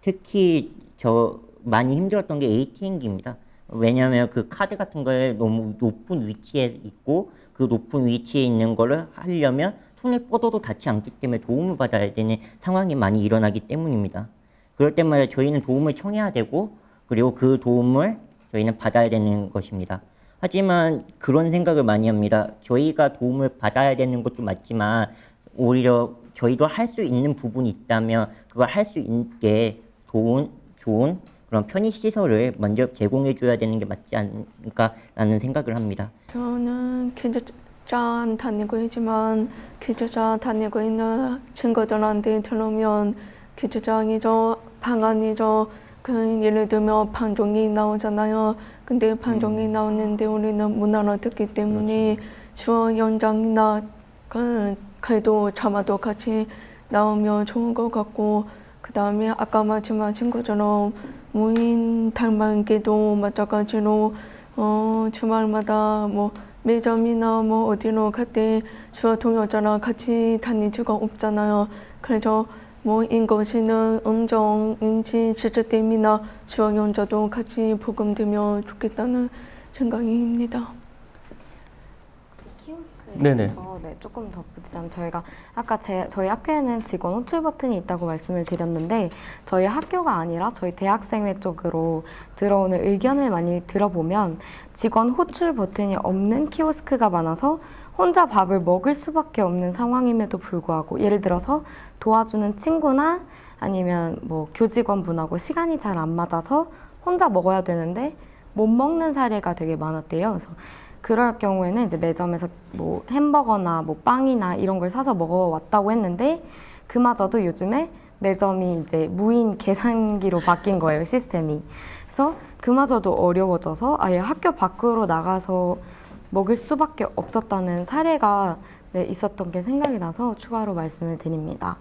특히 저 많이 힘들었던 게 ATM기입니다. 왜냐하면 그 카드 같은 거에 너무 높은 위치에 있고 그 높은 위치에 있는 거를 하려면 손을 뻗어도 닿지 않기 때문에 도움을 받아야 되는 상황이 많이 일어나기 때문입니다. 그럴 때마다 저희는 도움을 청해야 되고 그리고 그 도움을 저희는 받아야 되는 것입니다. 하지만 그런 생각을 많이 합니다. 저희가 도움을 받아야 되는 것도 맞지만 오히려 저희도 할 수 있는 부분이 있다면 그걸 할 수 있게 좋은 그런 편의시설을 먼저 제공해줘야 되는 게 맞지 않을까라는 생각을 합니다. 저는 기숙사 다니고 있지만 기숙사 다니고 있는 친구들한테 들으면 기숙사이죠, 방 안이죠. 그 예를 들면 방송이 나오잖아요. 근데 방송이 나오는데 우리는 못 알아듣기 때문에 수업 연장이나 그래도 자막도 같이 나오면 좋은 것 같고 그 다음에 아까 말씀하신 것처럼 무인 단말기도 마찬가지로 주말마다 뭐 매점이나 뭐 어디로 갈 때 수업 동료자랑 같이 다닐 수가 없잖아요. 그래서 뭐 인거시는 음정 인지 시스템이나 수학 연자도 같이 보급되면 좋겠다는 생각입니다. 키오스크에 네네. 대해서 조금 덧붙이자면 저희가 아까 저희 학교에는 직원 호출 버튼이 있다고 말씀을 드렸는데 저희 학교가 아니라 저희 대학생회 쪽으로 들어오는 의견을 많이 들어보면 직원 호출 버튼이 없는 키오스크가 많아서 혼자 밥을 먹을 수밖에 없는 상황임에도 불구하고 예를 들어서 도와주는 친구나 아니면 뭐 교직원분하고 시간이 잘 안 맞아서 혼자 먹어야 되는데 못 먹는 사례가 되게 많았대요. 그래서 그럴 경우에는 이제 매점에서 뭐 햄버거나 뭐 빵이나 이런 걸 사서 먹어왔다고 했는데 그마저도 요즘에 매점이 이제 무인 계산기로 바뀐 거예요, 시스템이. 그래서 그마저도 어려워져서 아예 학교 밖으로 나가서 먹을 수밖에 없었다는 사례가 있었던 게 생각이 나서 추가로 말씀을 드립니다.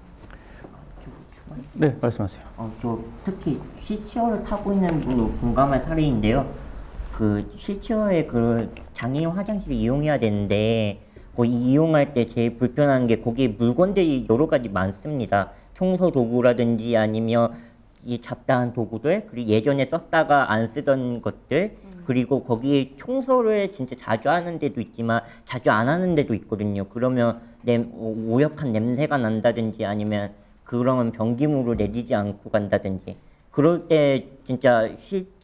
네, 말씀하세요. 저 특히 휠체어를 타고 있는 분도 공감할 사례인데요. 그 휠체어의 그 장애인 화장실을 이용해야 되는데 거기 이용할 때 제일 불편한 게 거기에 물건들이 여러 가지 많습니다. 청소 도구라든지 아니면 이 잡다한 도구들 그리고 예전에 썼다가 안 쓰던 것들 그리고 거기 청소를 진짜 자주 하는 데도 있지만 자주 안 하는 데도 있거든요. 그러면 오역한 냄새가 난다든지 아니면 그러면 변기물을 내리지 않고 간다든지 그럴 때 진짜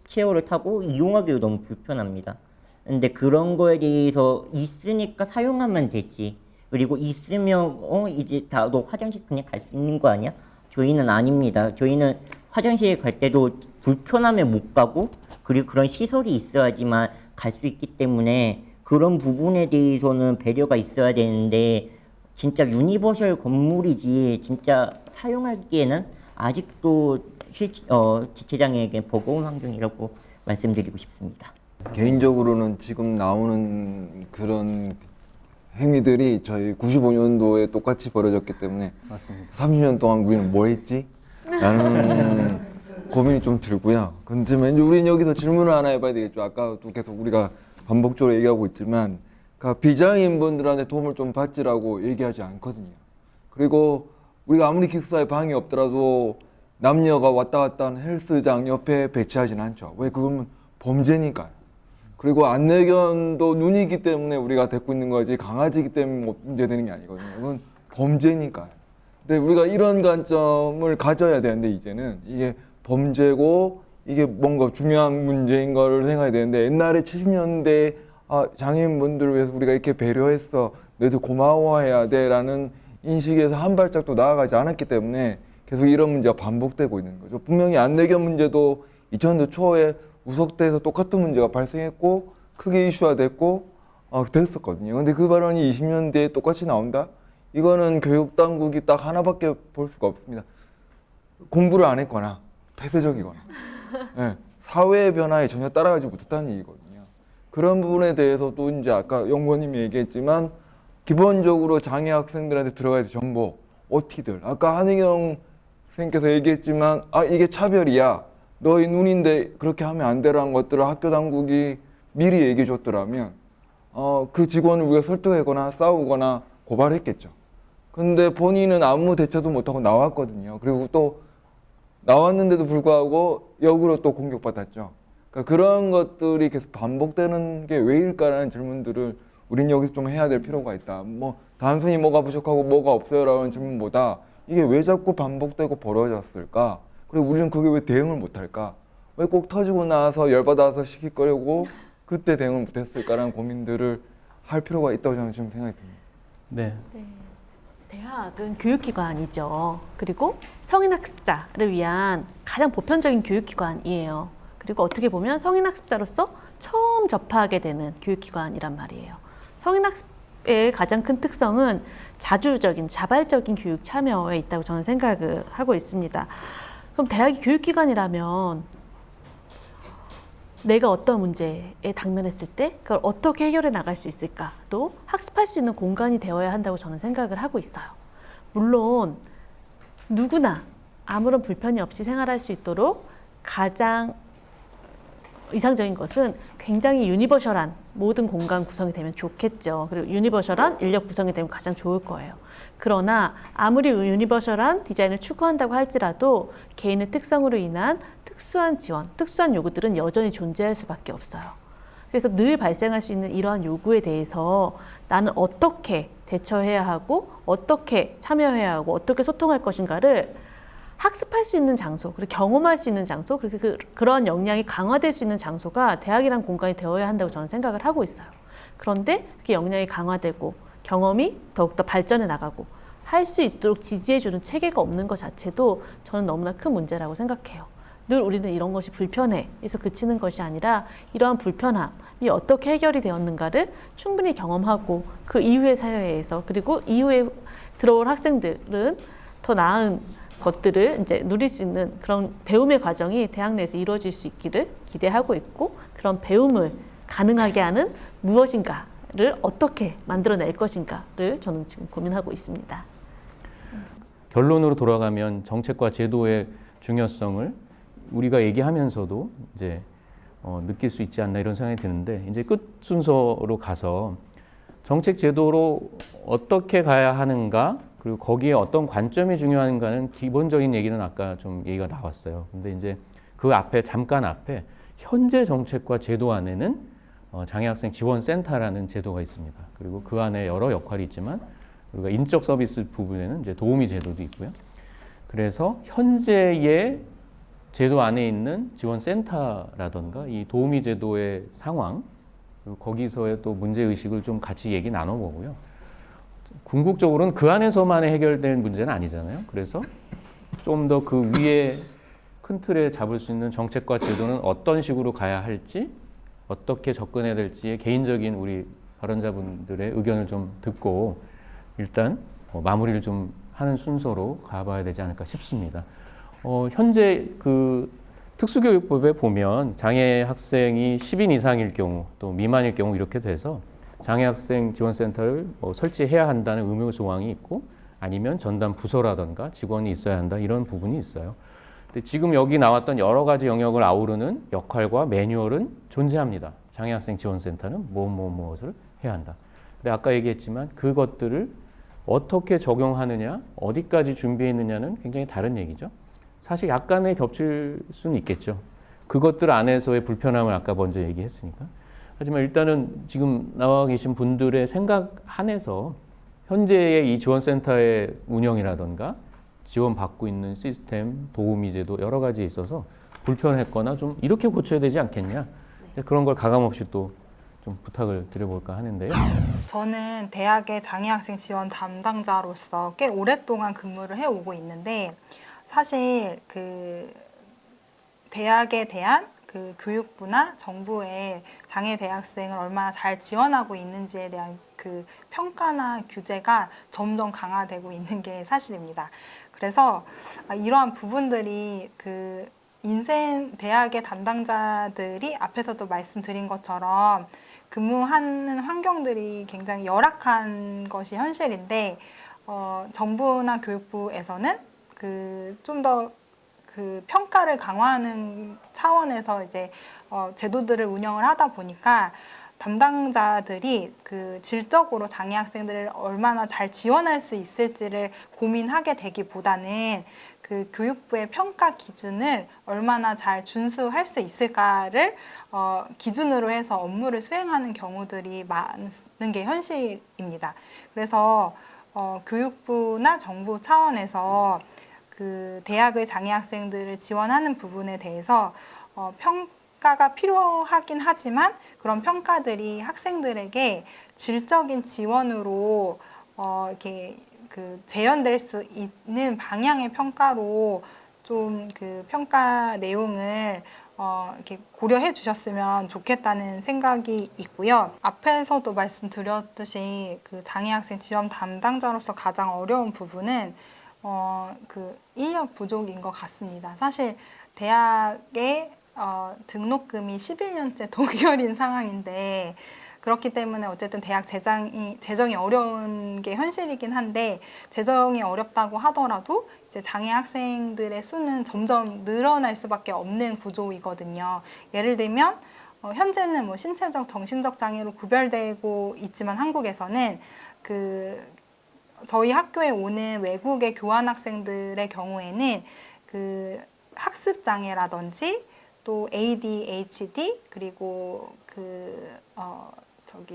휠체어를 타고 이용하기도 너무 불편합니다. 근데 그런 거에 대해서 있으니까 사용하면 되지. 그리고 있으면 이제 다 너 화장실 그냥 갈 수 있는 거 아니야? 저희는 아닙니다. 저희는 화장실에 갈 때도 불편하면 못 가고 그리고 그런 시설이 있어야지만 갈 수 있기 때문에 그런 부분에 대해서는 배려가 있어야 되는데 진짜 유니버셜 건물이지 진짜 사용하기에는 아직도 지체장애에게 버거운 환경이라고 말씀드리고 싶습니다. 개인적으로는 지금 나오는 그런 행위들이 저희 95년도에 똑같이 벌어졌기 때문에 맞습니다. 30년 동안 우리는 뭐 했지? 라는 고민이 좀 들고요. 근데 우리는 여기서 질문을 하나 해봐야 되겠죠. 아까도 계속 우리가 반복적으로 얘기하고 있지만 그러니까 비장애인분들한테 도움을 좀 받지라고 얘기하지 않거든요. 그리고 우리가 아무리 기숙사에 방이 없더라도 남녀가 왔다 갔다 하는 헬스장 옆에 배치하진 않죠. 왜? 그건 범죄니까요. 그리고 안내견도 눈이기 때문에 우리가 데리고 있는 거지 강아지이기 때문에 문제되는 게 아니거든요. 그건 범죄니까요. 근데 우리가 이런 관점을 가져야 되는데 이제는 이게 범죄고 이게 뭔가 중요한 문제인 걸 생각해야 되는데 옛날에 70년대 장애인분들을 위해서 우리가 이렇게 배려했어. 너희들 고마워해야 돼라는 인식에서 한 발짝도 나아가지 않았기 때문에 계속 이런 문제가 반복되고 있는 거죠. 분명히 안내견 문제도 2000년대 초에 우석대에서 똑같은 문제가 발생했고 크게 이슈화됐고 됐었거든요. 근데 그 발언이 20년대에 똑같이 나온다? 이거는 교육당국이 딱 하나밖에 볼 수가 없습니다. 공부를 안 했거나 폐쇄적이거나 네, 사회의 변화에 전혀 따라가지 못했다는 얘기거든요. 그런 부분에 대해서도 이제 아까 연구원님이 얘기했지만 기본적으로 장애 학생들한테 들어가야 될 정보, OT들. 아까 한희경 선생님께서 얘기했지만 이게 차별이야. 너희 눈인데 그렇게 하면 안 되라는 것들을 학교 당국이 미리 얘기해 줬더라면 그 직원을 우리가 설득하거나 싸우거나 고발했겠죠. 근데 본인은 아무 대처도 못하고 나왔거든요. 그리고 또 나왔는데도 불구하고 역으로 또 공격받았죠. 그러니까 그런 것들이 계속 반복되는 게 왜일까라는 질문들을 우린 여기서 좀 해야 될 필요가 있다. 뭐 단순히 뭐가 부족하고 뭐가 없어요라는 질문보다 이게 왜 자꾸 반복되고 벌어졌을까? 그리고 우리는 그게 왜 대응을 못할까? 왜 꼭 터지고 나서 열받아서 시키거리고 그때 대응을 못했을까라는 고민들을 할 필요가 있다고 저는 지금 생각이 듭니다. 네. 대학은 교육기관이죠. 그리고 성인학습자를 위한 가장 보편적인 교육기관이에요. 그리고 어떻게 보면 성인학습자로서 처음 접하게 되는 교육기관이란 말이에요. 성인학습의 가장 큰 특성은 자주적인, 자발적인 교육 참여에 있다고 저는 생각을 하고 있습니다. 그럼 대학이 교육기관이라면 내가 어떤 문제에 당면했을 때 그걸 어떻게 해결해 나갈 수 있을까? 또 학습할 수 있는 공간이 되어야 한다고 저는 생각을 하고 있어요. 물론 누구나 아무런 불편이 없이 생활할 수 있도록 가장 이상적인 것은 굉장히 유니버셜한 모든 공간 구성이 되면 좋겠죠. 그리고 유니버셜한 인력 구성이 되면 가장 좋을 거예요. 그러나 아무리 유니버셜한 디자인을 추구한다고 할지라도 개인의 특성으로 인한 특수한 지원, 특수한 요구들은 여전히 존재할 수밖에 없어요. 그래서 늘 발생할 수 있는 이러한 요구에 대해서 나는 어떻게 대처해야 하고 어떻게 참여해야 하고 어떻게 소통할 것인가를 학습할 수 있는 장소, 그리고 경험할 수 있는 장소, 그리고 그런 역량이 강화될 수 있는 장소가 대학이란 공간이 되어야 한다고 저는 생각을 하고 있어요. 그런데 그게 역량이 강화되고 경험이 더욱더 발전해 나가고 할 수 있도록 지지해주는 체계가 없는 것 자체도 저는 너무나 큰 문제라고 생각해요. 늘 우리는 이런 것이 불편해에서 그치는 것이 아니라 이러한 불편함이 어떻게 해결이 되었는가를 충분히 경험하고 그 이후의 사회에서 그리고 이후에 들어올 학생들은 더 나은 것들을 이제 누릴 수 있는 그런 배움의 과정이 대학 내에서 이루어질 수 있기를 기대하고 있고 그런 배움을 가능하게 하는 무엇인가를 어떻게 만들어낼 것인가를 저는 지금 고민하고 있습니다. 결론으로 돌아가면 정책과 제도의 중요성을 우리가 얘기하면서도 이제 느낄 수 있지 않나 이런 생각이 드는데 이제 끝 순서로 가서 정책 제도로 어떻게 가야 하는가 그리고 거기에 어떤 관점이 중요한가는 기본적인 얘기는 아까 좀 얘기가 나왔어요. 근데 이제 그 앞에 잠깐 앞에 현재 정책과 제도 안에는 장애학생 지원센터라는 제도가 있습니다. 그리고 그 안에 여러 역할이 있지만 우리가 인적 서비스 부분에는 이제 도우미 제도도 있고요. 그래서 현재의 제도 안에 있는 지원센터라던가 이 도우미 제도의 상황 그리고 거기서의 또 문제의식을 좀 같이 얘기 나눠보고요. 궁극적으로는 그 안에서만 해결될 문제는 아니잖아요. 그래서 좀 더 그 위에 큰 틀에 잡을 수 있는 정책과 제도는 어떤 식으로 가야 할지 어떻게 접근해야 될지에 개인적인 우리 발언자분들의 의견을 좀 듣고 일단 마무리를 좀 하는 순서로 가봐야 되지 않을까 싶습니다. 현재 그 특수교육법에 보면 장애 학생이 10인 이상일 경우 또 미만일 경우 이렇게 돼서 장애학생 지원센터를 설치해야 한다는 의무 조항이 있고 아니면 전담 부서라든가 직원이 있어야 한다 이런 부분이 있어요. 근데 지금 여기 나왔던 여러 가지 영역을 아우르는 역할과 매뉴얼은 존재합니다. 장애학생 지원센터는 무엇을 해야 한다. 근데 아까 얘기했지만 그것들을 어떻게 적용하느냐, 어디까지 준비했느냐는 굉장히 다른 얘기죠. 사실 약간의 겹칠 수는 있겠죠. 그것들 안에서의 불편함을 아까 먼저 얘기했으니까. 하지만 일단은 지금 나와 계신 분들의 생각 한해서 현재의 이 지원센터의 운영이라던가 지원받고 있는 시스템, 도우미 제도 여러 가지에 있어서 불편했거나 좀 이렇게 고쳐야 되지 않겠냐. 그런 걸 가감없이 또 좀 부탁을 드려볼까 하는데요. 저는 대학의 장애학생 지원 담당자로서 꽤 오랫동안 근무를 해오고 있는데 사실 그 대학에 대한 그 교육부나 정부의 장애 대학생을 얼마나 잘 지원하고 있는지에 대한 그 평가나 규제가 점점 강화되고 있는 게 사실입니다. 그래서 이러한 부분들이 그 인생 대학의 담당자들이 앞에서도 말씀드린 것처럼 근무하는 환경들이 굉장히 열악한 것이 현실인데 정부나 교육부에서는 그 좀 더 그 평가를 강화하는 차원에서 이제 제도들을 운영을 하다 보니까 담당자들이 그 질적으로 장애 학생들을 얼마나 잘 지원할 수 있을지를 고민하게 되기보다는 그 교육부의 평가 기준을 얼마나 잘 준수할 수 있을까를 기준으로 해서 업무를 수행하는 경우들이 많은 게 현실입니다. 그래서 교육부나 정부 차원에서 그 대학의 장애 학생들을 지원하는 부분에 대해서 평가가 필요하긴 하지만 그런 평가들이 학생들에게 질적인 지원으로 이렇게 그 재현될 수 있는 방향의 평가로 좀 그 평가 내용을 이렇게 고려해 주셨으면 좋겠다는 생각이 있고요. 앞에서도 말씀드렸듯이 그 장애학생 지원 담당자로서 가장 어려운 부분은 그 인력 부족인 것 같습니다. 사실 대학의 등록금이 11년째 동결인 상황인데 그렇기 때문에 어쨌든 대학 재정이 어려운 게 현실이긴 한데 재정이 어렵다고 하더라도 이제 장애 학생들의 수는 점점 늘어날 수밖에 없는 구조이거든요. 예를 들면 현재는 뭐 신체적, 정신적 장애로 구별되고 있지만 한국에서는 그 저희 학교에 오는 외국의 교환 학생들의 경우에는 그 학습 장애라든지 또 ADHD 그리고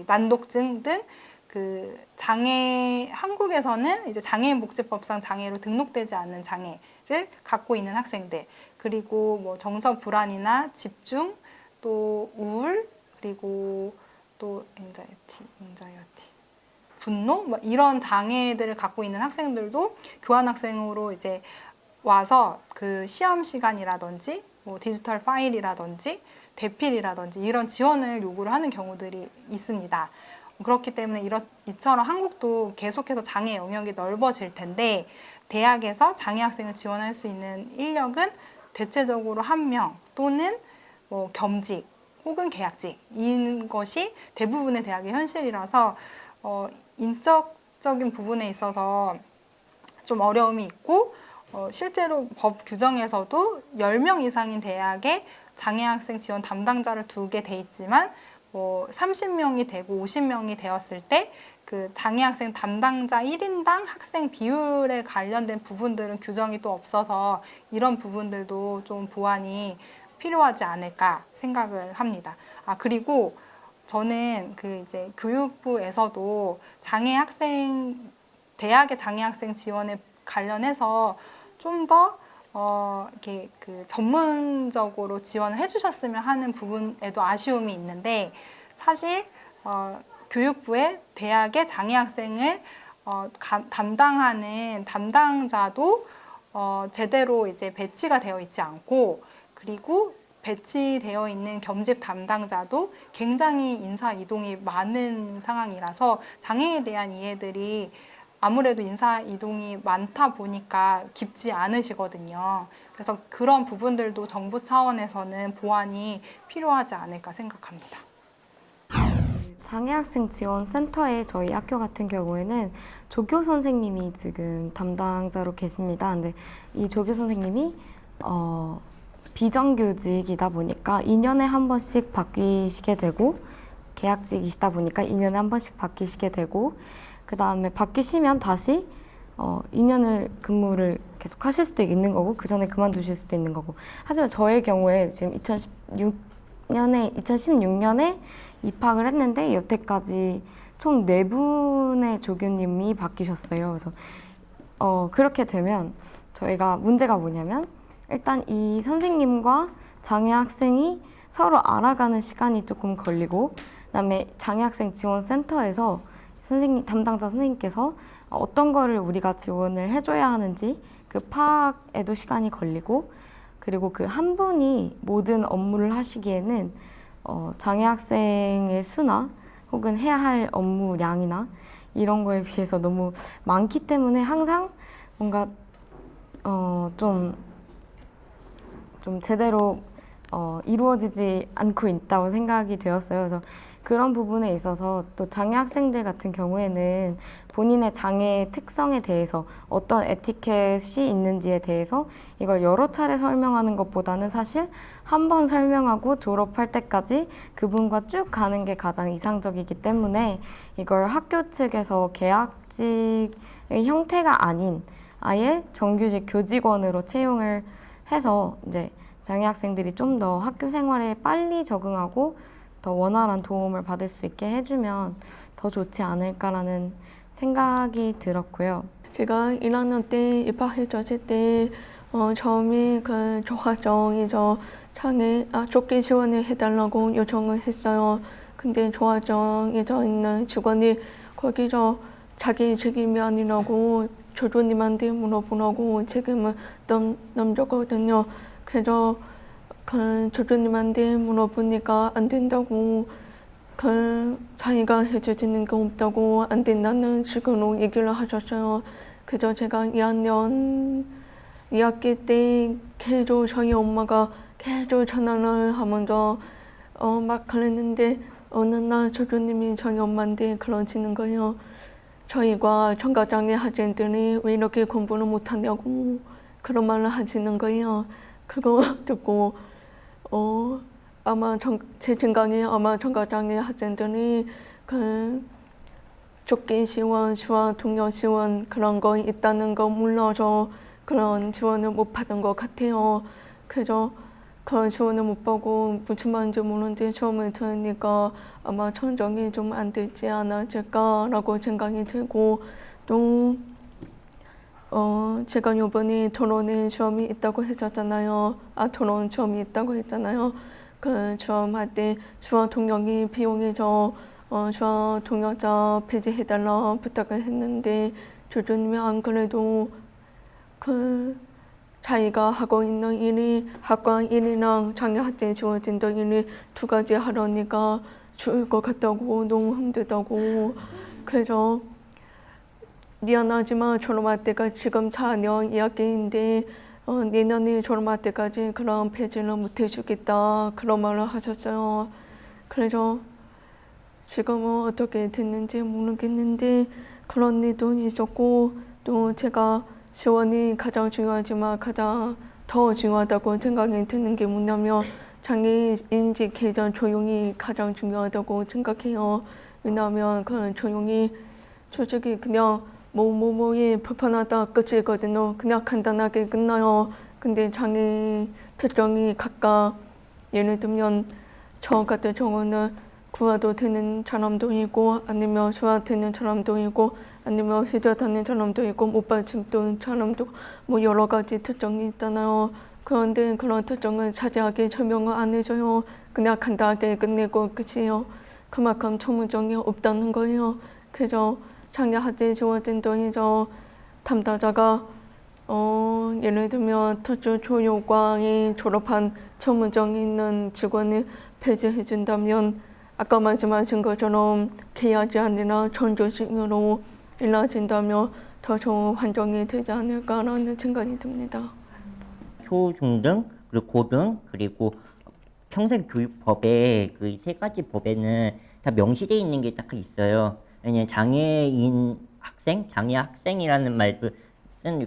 난독증 등 그 장애 한국에서는 이제 장애인 복지법상 장애로 등록되지 않는 장애를 갖고 있는 학생들 그리고 뭐 정서 불안이나 집중 또 우울 그리고 또 앵자이어티 분노 뭐 이런 장애들을 갖고 있는 학생들도 교환 학생으로 이제 와서 그 시험 시간이라든지 뭐 디지털 파일이라든지 대필이라든지 이런 지원을 요구를 하는 경우들이 있습니다. 그렇기 때문에 이처럼 한국도 계속해서 장애 영역이 넓어질 텐데 대학에서 장애 학생을 지원할 수 있는 인력은 대체적으로 1명 또는 뭐 겸직 혹은 계약직인 것이 대부분의 대학의 현실이라서 인적적인 부분에 있어서 좀 어려움이 있고 실제로 법 규정에서도 10명 이상인 대학에 장애학생 지원 담당자를 두게 돼 있지만 뭐 30명이 되고 50명이 되었을 때 그 장애학생 담당자 1인당 학생 비율에 관련된 부분들은 규정이 또 없어서 이런 부분들도 좀 보완이 필요하지 않을까 생각을 합니다. 그리고 저는 그 이제 교육부에서도 대학의 장애학생 지원에 관련해서 좀 더 이렇게 그 전문적으로 지원을 해주셨으면 하는 부분에도 아쉬움이 있는데 사실 교육부의 대학의 장애 학생을 담당하는 담당자도 제대로 이제 배치가 되어 있지 않고 그리고 배치되어 있는 겸직 담당자도 굉장히 인사 이동이 많은 상황이라서 장애에 대한 이해들이 아무래도 인사 이동이 많다 보니까 깊지 않으시거든요. 그래서 그런 부분들도 정부 차원에서는 보완이 필요하지 않을까 생각합니다. 장애학생 지원센터에 저희 학교 같은 경우에는 조교 선생님이 지금 담당자로 계십니다. 근데 이 조교 선생님이 비정규직이다 보니까 2년에 한 번씩 바뀌시게 되고 계약직이시다 보니까 2년에 한 번씩 바뀌시게 되고 그 다음에 바뀌시면 다시 2년을 근무를 계속 하실 수도 있는 거고 그 전에 그만두실 수도 있는 거고 하지만 저의 경우에 지금 2016년에 입학을 했는데 여태까지 총 4분의 조교님이 바뀌셨어요. 그래서 그렇게 되면 저희가 문제가 뭐냐면 일단 이 선생님과 장애 학생이 서로 알아가는 시간이 조금 걸리고 그다음에 장애학생 지원센터에서 담당자 선생님께서 어떤 거를 우리가 지원을 해줘야 하는지 그 파악에도 시간이 걸리고 그리고 그 한 분이 모든 업무를 하시기에는 장애 학생의 수나 혹은 해야 할 업무량이나 이런 거에 비해서 너무 많기 때문에 항상 뭔가 좀 제대로 이루어지지 않고 있다고 생각이 되었어요. 그래서 그런 부분에 있어서 또 장애 학생들 같은 경우에는 본인의 장애의 특성에 대해서 어떤 에티켓이 있는지에 대해서 이걸 여러 차례 설명하는 것보다는 사실 한 번 설명하고 졸업할 때까지 그분과 쭉 가는 게 가장 이상적이기 때문에 이걸 학교 측에서 계약직의 형태가 아닌 아예 정규직 교직원으로 채용을 해서 이제 장애 학생들이 좀 더 학교 생활에 빨리 적응하고 더 원활한 도움을 받을 수 있게 해주면 더 좋지 않을까라는 생각이 들었고요. 제가 1학년 때 입학했을 때 처음에 그 조화정에서 조끼 지원을 해달라고 요청을 했어요. 근데 조화정에서 있는 직원이 거기서 자기 책임이 아니라고 조교님한테 물어보라고 책임을 넘겼거든요. 그래서 그 조교님한테 물어보니까 안 된다고 자기가 해주지는 게 없다고 안 된다는 식으로 얘기를 하셨어요. 그래서 제가 2학기 때 계속 저희 엄마가 계속 전화를 하면서 막 그랬는데 어느 날 조교님이 저희 엄마한테 그러시는 거예요. 저희가 청각장애 학생들이 왜 이렇게 공부를 못하냐고 그런 말을 하시는 거예요. 그거 듣고 아마 제 생각에 아마 청각장애 학생들이 그 조끼 지원, 수화 동료 지원 그런 거 있다는 거 몰라서 그런 지원을 못 받은 것 같아요. 그래서 그런 지원을 못 받고 무슨 말인지 모르는데 시험을 들으니까 아마 천정이 좀 안 되지 않았을까라고 생각이 들고 또 제가 이번에 토론 시험이 있다고 했었잖아요. 토론 시험이 있다고 했잖아요. 그 시험할 때 수화 동력이 비용해서 수화 동력자 폐지해달라 부탁을 했는데 조교님이 안 그래도 자기가 하고 있는 일이 학관 일이랑 장애학생 지원진도 일이 2가지 하려니까 죽을 것 같다고 너무 힘들다고 그래서 미안하지만 졸업할 때가 지금 4년 2학기인데 내년에 졸업할 때까지 그런 폐지를 못 해주겠다 그런 말을 하셨어요. 그래서 지금은 어떻게 됐는지 모르겠는데 그런 일도 있었고 또 제가 지원이 가장 중요하지만 가장 더 중요하다고 생각이 드는 게 뭐냐면 장애인지 개선 조용히 가장 중요하다고 생각해요. 왜냐하면 그 조용히 솔직히 그냥 뭐뭐뭐에 불편하다 끝이거든요. 그냥 간단하게 끝나요. 근데 장애 특성이 각각 예를 들면 저 같은 경우는 구화도 되는 사람도 있고 아니면 수화 되는 사람도 있고 아니면 휘저다는 사람도 있고 못 받침도 사람도 뭐 여러 가지 특성이 있잖아요. 그런데 그런 특성을 자세하게 설명을 안 해줘요. 그냥 간단하게 끝내고 끝이에요. 그만큼 전문성이 없다는 거예요. 그래서 장애학생 지원센터에서 담당자가 예를 들면 특수교육과에 졸업한 전문성이 있는 직원을 배제해준다면 아까 말씀하신 것처럼 계약이 아니라 전조직으로 일하신다면 더 좋은 환경이 되지 않을까라는 생각이 듭니다. 초, 중등, 그리고 고등, 그리고 평생교육법에 그 3가지 법에는 다 명시되어 있는 게 딱 있어요. 왜냐면 장애인 학생, 장애 학생이라는 말도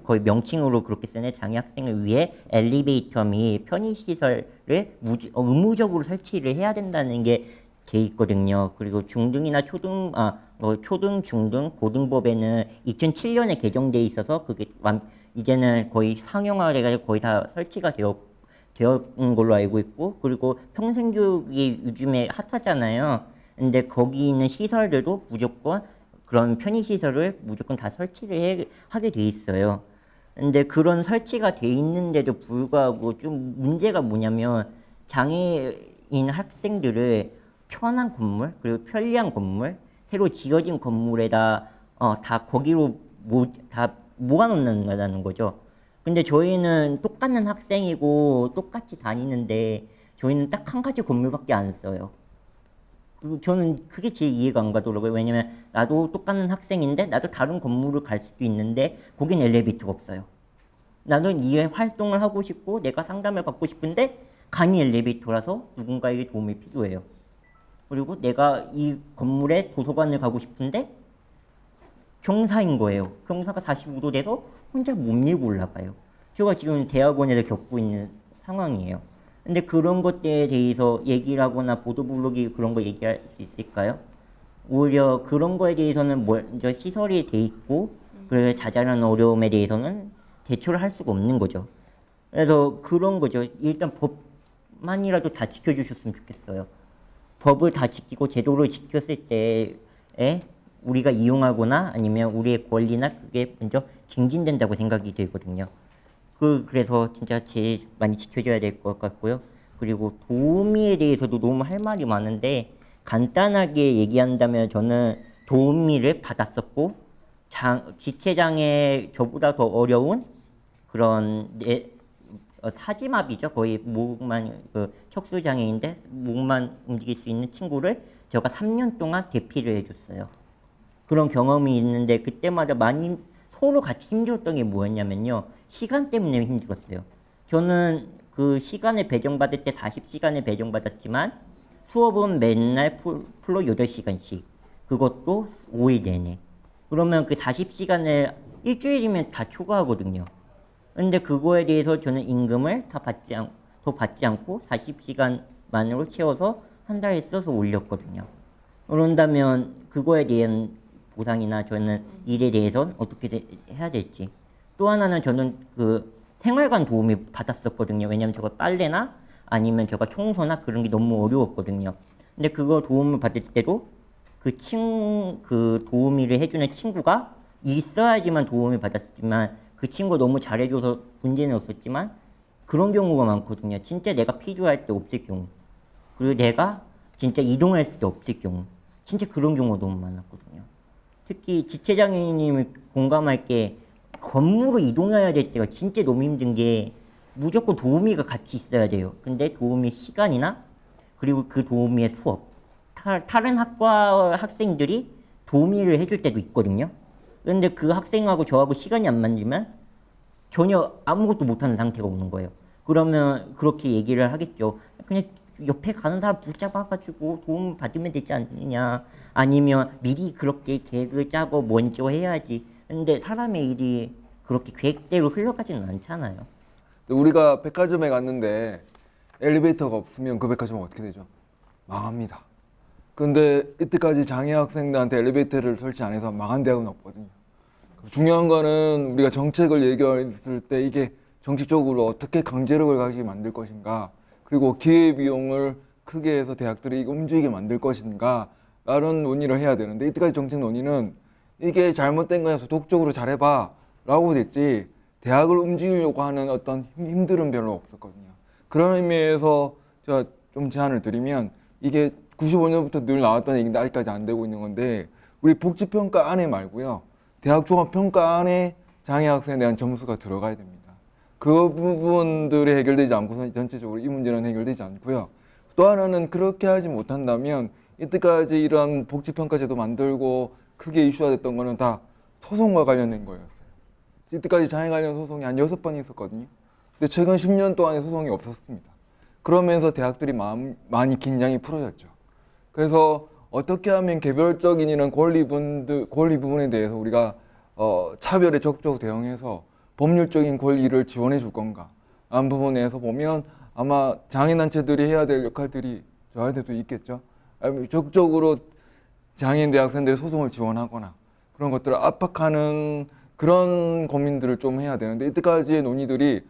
거의 명칭으로 그렇게 쓰네. 장애 학생을 위해 엘리베이터 및 편의시설을 의무적으로 설치를 해야 된다는 게 돼 있거든요. 그리고 중등이나 초등, 중등, 고등법에는 2007년에 개정돼 있어서 그게 이제는 거의 상용화돼가지고 거의 다 설치가 되었는 걸로 알고 있고, 그리고 평생교육이 요즘에 핫하잖아요. 근데 거기 있는 시설들도 무조건 그런 편의시설을 무조건 다 설치를 하게 돼 있어요. 근데 그런 설치가 돼 있는데도 불구하고 좀 문제가 뭐냐면 장애인 학생들을 편한 건물, 그리고 편리한 건물, 새로 지어진 건물에다 다 거기로 다 모아놓는다는 거죠. 근데 저희는 똑같은 학생이고 똑같이 다니는데 저희는 딱 한 가지 건물밖에 안 써요. 그리고 저는 그게 제일 이해가 안 가더라고요. 왜냐면 나도 똑같은 학생인데 나도 다른 건물을 갈 수도 있는데 거긴 엘리베이터가 없어요. 나는 이 활동을 하고 싶고 내가 상담을 받고 싶은데 강의 엘리베이터라서 누군가에게 도움이 필요해요. 그리고 내가 이 건물에 도서관을 가고 싶은데 경사인 거예요. 경사가 45도 돼서 혼자 못 밀고 올라가요. 제가 지금 대학원에서 겪고 있는 상황이에요. 근데 그런 것들에 대해서 얘기를 하거나 보도블록이 그런 거 얘기할 수 있을까요? 오히려 그런 거에 대해서는 먼저 시설이 돼 있고 그 자잘한 어려움에 대해서는 대처를 할 수가 없는 거죠. 그래서 그런 거죠. 일단 법만이라도 다 지켜주셨으면 좋겠어요. 법을 다 지키고 제도를 지켰을 때에 우리가 이용하거나 아니면 우리의 권리나 그게 먼저 증진된다고 생각이 들거든요. 그래서 진짜 제일 많이 지켜줘야 될 것 같고요. 그리고 도우미에 대해서도 너무 할 말이 많은데 간단하게 얘기한다면 저는 도우미를 받았었고 지체장애 저보다 더 어려운 그런 사지마비죠. 거의 목만 척수장애인데 목만 움직일 수 있는 친구를 제가 3년 동안 대피를 해줬어요. 그런 경험이 있는데 그때마다 많이 서로 같이 힘들었던 게 뭐였냐면요. 시간 때문에 힘들었어요. 저는 그 시간을 배정받을 때 40시간을 배정받았지만 수업은 맨날 풀로 8시간씩. 그것도 5일 내내. 그러면 그 40시간을 일주일이면 다 초과하거든요. 근데 그거에 대해서 저는 임금을 더 받지 않고 40시간만으로 채워서 한 달에 써서 올렸거든요. 그런다면 그거에 대한 보상이나 저는 일에 대해서는 어떻게 해야 될지. 또 하나는 저는 그 생활관 도우미 받았었거든요. 왜냐면 제가 빨래나 아니면 제가 청소나 그런 게 너무 어려웠거든요. 근데 그거 도움을 받을 때도 그 도우미를 해주는 친구가 있어야지만 도움을 받았지만 그 친구가 너무 잘해줘서 문제는 없었지만 그런 경우가 많거든요. 진짜 내가 필요할 때 없을 경우. 그리고 내가 진짜 이동할 때 없을 경우. 진짜 그런 경우가 너무 많았거든요. 특히 지체장애인님이 공감할 게 건물로 이동해야 될 때가 진짜 너무 힘든 게 무조건 도우미가 같이 있어야 돼요. 근데 도우미 시간이나 그리고 그 도우미의 수업. 다른 학과 학생들이 도우미를 해줄 때도 있거든요. 그런데 그 학생하고 저하고 시간이 안 맞으면 전혀 아무것도 못하는 상태가 오는 거예요. 그러면 그렇게 얘기를 하겠죠. 그냥 옆에 가는 사람 붙잡아가지고 도움 받으면 되지 않느냐. 아니면 미리 그렇게 계획을 짜고 먼저 해야지. 근데 사람의 일이 그렇게 계획대로 흘러가지는 않잖아요. 우리가 백화점에 갔는데 엘리베이터가 없으면 그 백화점은 어떻게 되죠? 망합니다. 근데 이때까지 장애 학생들한테 엘리베이터를 설치 안 해서 망한 대학은 없거든요. 중요한 거는 우리가 정책을 얘기했을 때 이게 정책적으로 어떻게 강제력을 가지게 만들 것인가, 그리고 기회비용을 크게 해서 대학들이 이거 움직이게 만들 것인가 라는 논의를 해야 되는데 이때까지 정책 논의는 이게 잘못된 거여서 독적으로 잘해봐 라고 됐지 대학을 움직이려고 하는 어떤 힘들은 별로 없었거든요. 그런 의미에서 제가 좀 제안을 드리면 이게 95년부터 늘 나왔던 얘기인데 아직까지 안 되고 있는 건데 우리 복지평가 안에 말고요. 대학 종합평가 안에 장애학생에 대한 점수가 들어가야 됩니다. 그 부분들이 해결되지 않고서 전체적으로 이 문제는 해결되지 않고요. 또 하나는 그렇게 하지 못한다면 이때까지 이러한 복지평가제도 만들고 크게 이슈가 됐던 거는 다 소송과 관련된 거였어요. 이때까지 장애 관련 소송이 한 6번 있었거든요. 근데 최근 10년 동안에 소송이 없었습니다. 그러면서 대학들이 많이 긴장이 풀어졌죠. 그래서 어떻게 하면 개별적인 이런 권리 부분에 대해서 우리가 차별에 적극 대응해서 법률적인 권리를 지원해 줄 건가 하는 부분에서 보면 아마 장애단체들이 해야 될 역할들이 저한테도 있겠죠. 적극적으로 장애인 대학생들의 소송을 지원하거나 그런 것들을 압박하는 그런 고민들을 좀 해야 되는데 이때까지의 논의들이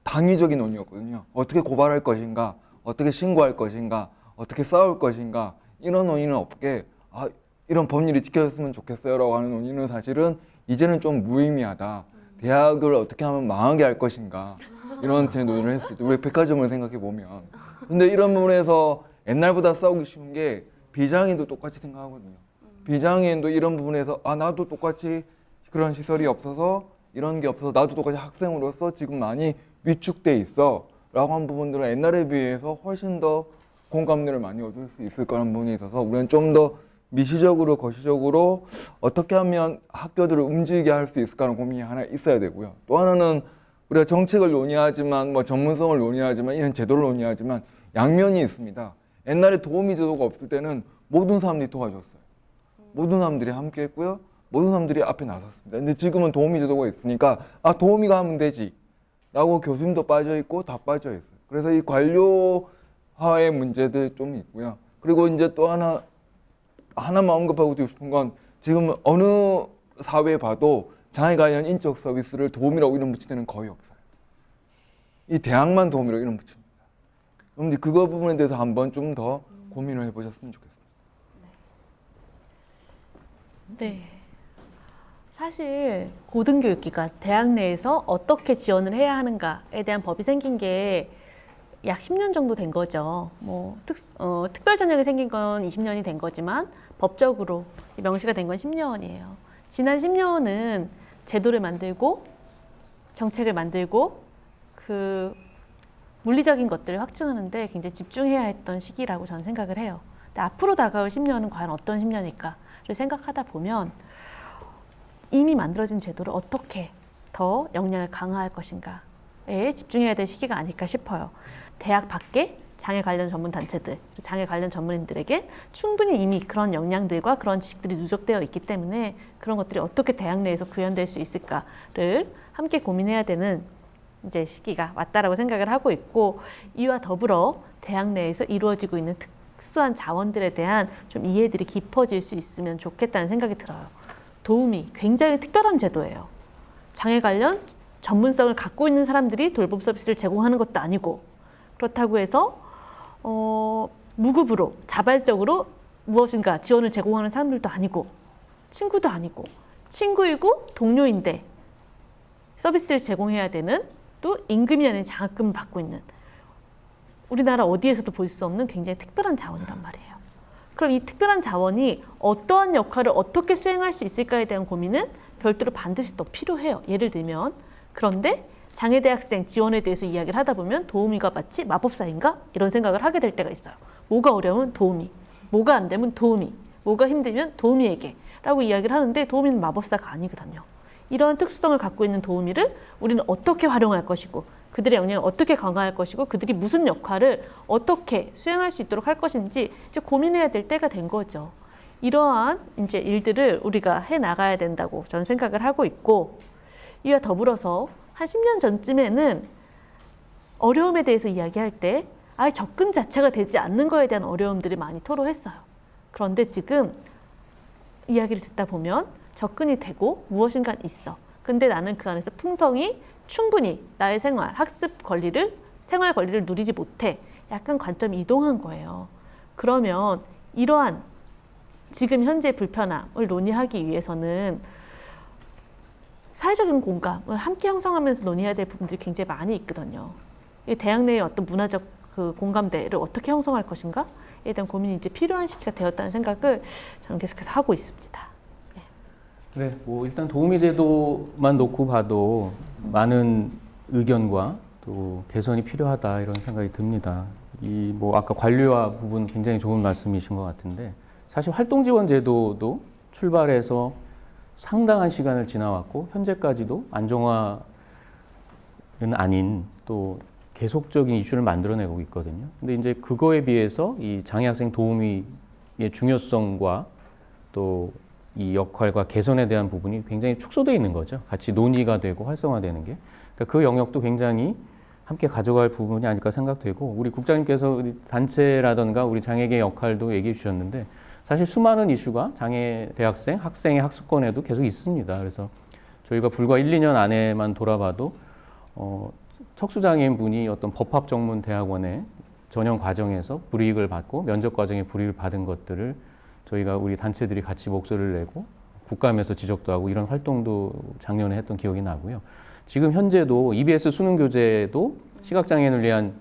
당위적인 논의였거든요. 어떻게 고발할 것인가, 어떻게 신고할 것인가, 어떻게 싸울 것인가 이런 논의는 없게 이런 법률이 지켜졌으면 좋겠어요라고 하는 논의는 사실은 이제는 좀 무의미하다. 대학을 어떻게 하면 망하게 할 것인가 이런 논의를 했을 때 우리 백화점을 생각해 보면 근데 이런 부분에서 옛날보다 싸우기 쉬운 게 비장애인도 똑같이 생각하거든요. 비장애인도 이런 부분에서 나도 똑같이 그런 시설이 없어서 이런 게 없어서 나도 똑같이 학생으로서 지금 많이 위축돼 있어 라고 한 부분들은 옛날에 비해서 훨씬 더 공감대를 많이 얻을 수 있을 거라는 부분이 있어서 우리는 좀 더 미시적으로 거시적으로 어떻게 하면 학교들을 움직이게 할 수 있을까 하는 고민이 하나 있어야 되고요. 또 하나는 우리가 정책을 논의하지만 뭐 전문성을 논의하지만 이런 제도를 논의하지만 양면이 있습니다. 옛날에 도우미 제도가 없을 때는 모든 사람들이 도와줬어요. 모든 사람들이 함께 했고요. 모든 사람들이 앞에 나섰습니다. 근데 지금은 도우미 제도가 있으니까 도우미가 하면 되지 라고 교수님도 빠져 있고 다 빠져 있어요. 그래서 이 관료화의 문제들이 좀 있고요. 그리고 이제 또 하나만 언급하고 싶은 건 지금 어느 사회에 봐도 장애 관련 인적 서비스를 도우미라고 이름 붙일 때는 거의 없어요. 이 대학만 도우미라고 이름 붙입니다. 그런데 그거 부분에 대해서 한번 좀 더 고민을 해보셨으면 좋겠습니다. 네. 사실 고등교육기관, 대학 내에서 어떻게 지원을 해야 하는가에 대한 법이 생긴 게 약 10년 정도 된 거죠. 뭐 특별 전형이 생긴 건 20년이 된 거지만 법적으로 명시가 된 건 10년이에요. 지난 10년은 제도를 만들고 정책을 만들고 그 물리적인 것들을 확증하는데 굉장히 집중해야 했던 시기라고 저는 생각을 해요. 근데 앞으로 다가올 10년은 과연 어떤 10년일까를 생각하다 보면 이미 만들어진 제도를 어떻게 더 역량을 강화할 것인가에 집중해야 될 시기가 아닐까 싶어요. 대학 밖에 장애 관련 전문 단체들, 장애 관련 전문인들에게 충분히 이미 그런 역량들과 그런 지식들이 누적되어 있기 때문에 그런 것들이 어떻게 대학 내에서 구현될 수 있을까를 함께 고민해야 되는 이제 시기가 왔다라고 생각을 하고 있고 이와 더불어 대학 내에서 이루어지고 있는 특수한 자원들에 대한 좀 이해들이 깊어질 수 있으면 좋겠다는 생각이 들어요. 도우미, 굉장히 특별한 제도예요. 장애 관련 전문성을 갖고 있는 사람들이 돌봄 서비스를 제공하는 것도 아니고 그렇다고 해서 무급으로 자발적으로 무엇인가 지원을 제공하는 사람들도 아니고 친구도 아니고 친구이고 동료인데 서비스를 제공해야 되는 또 임금이 아닌 장학금을 받고 있는 우리나라 어디에서도 볼 수 없는 굉장히 특별한 자원이란 말이에요. 그럼 이 특별한 자원이 어떠한 역할을 어떻게 수행할 수 있을까에 대한 고민은 별도로 반드시 더 필요해요. 예를 들면 그런데 장애대학생 지원에 대해서 이야기를 하다 보면 도우미가 마치 마법사인가? 이런 생각을 하게 될 때가 있어요. 뭐가 어려우면 도우미, 뭐가 안 되면 도우미, 뭐가 힘들면 도우미에게 라고 이야기를 하는데 도우미는 마법사가 아니거든요. 이러한 특수성을 갖고 있는 도우미를 우리는 어떻게 활용할 것이고 그들의 역량을 어떻게 강화할 것이고 그들이 무슨 역할을 어떻게 수행할 수 있도록 할 것인지 이제 고민해야 될 때가 된 거죠. 이러한 이제 일들을 우리가 해 나가야 된다고 저는 생각을 하고 있고 이와 더불어서 한 10년 전쯤에는 어려움에 대해서 이야기할 때 아예 접근 자체가 되지 않는 거에 대한 어려움들이 많이 토로했어요. 그런데 지금 이야기를 듣다 보면 접근이 되고 무엇인가 있어. 근데 나는 그 안에서 풍성히 충분히 나의 생활, 학습 권리를, 생활 권리를 누리지 못해. 약간 관점이 이동한 거예요. 그러면 이러한 지금 현재 불편함을 논의하기 위해서는 사회적인 공감을 함께 형성하면서 논의해야 될 부분들이 굉장히 많이 있거든요. 이 대학 내의 어떤 문화적 그 공감대를 어떻게 형성할 것인가에 대한 고민이 이제 필요한 시기가 되었다는 생각을 저는 계속해서 하고 있습니다. 네, 뭐 일단 도우미 제도만 놓고 봐도 많은 의견과 또 개선이 필요하다 이런 생각이 듭니다. 이 뭐 아까 관료화 부분 굉장히 좋은 말씀이신 것 같은데 사실 활동 지원 제도도 출발해서 상당한 시간을 지나왔고 현재까지도 안정화는 아닌 또 계속적인 이슈를 만들어내고 있거든요. 근데 이제 그거에 비해서 이 장애학생 도우미의 중요성과 또 이 역할과 개선에 대한 부분이 굉장히 축소되어 있는 거죠. 같이 논의가 되고 활성화되는 게. 그러니까 그 영역도 굉장히 함께 가져갈 부분이 아닐까 생각되고 우리 국장님께서 우리 단체라든가 우리 장애계 역할도 얘기해 주셨는데 사실 수많은 이슈가 장애 대학생, 학생의 학습권에도 계속 있습니다. 그래서 저희가 불과 1, 2년 안에만 돌아봐도 척수장애인 분이 어떤 법학전문대학원의 전형 과정에서 불이익을 받고 면접 과정에 불이익을 받은 것들을 저희가 우리 단체들이 같이 목소리를 내고 국감에서 지적도 하고 이런 활동도 작년에 했던 기억이 나고요. 지금 현재도 EBS 수능 교재도 시각장애인을 위한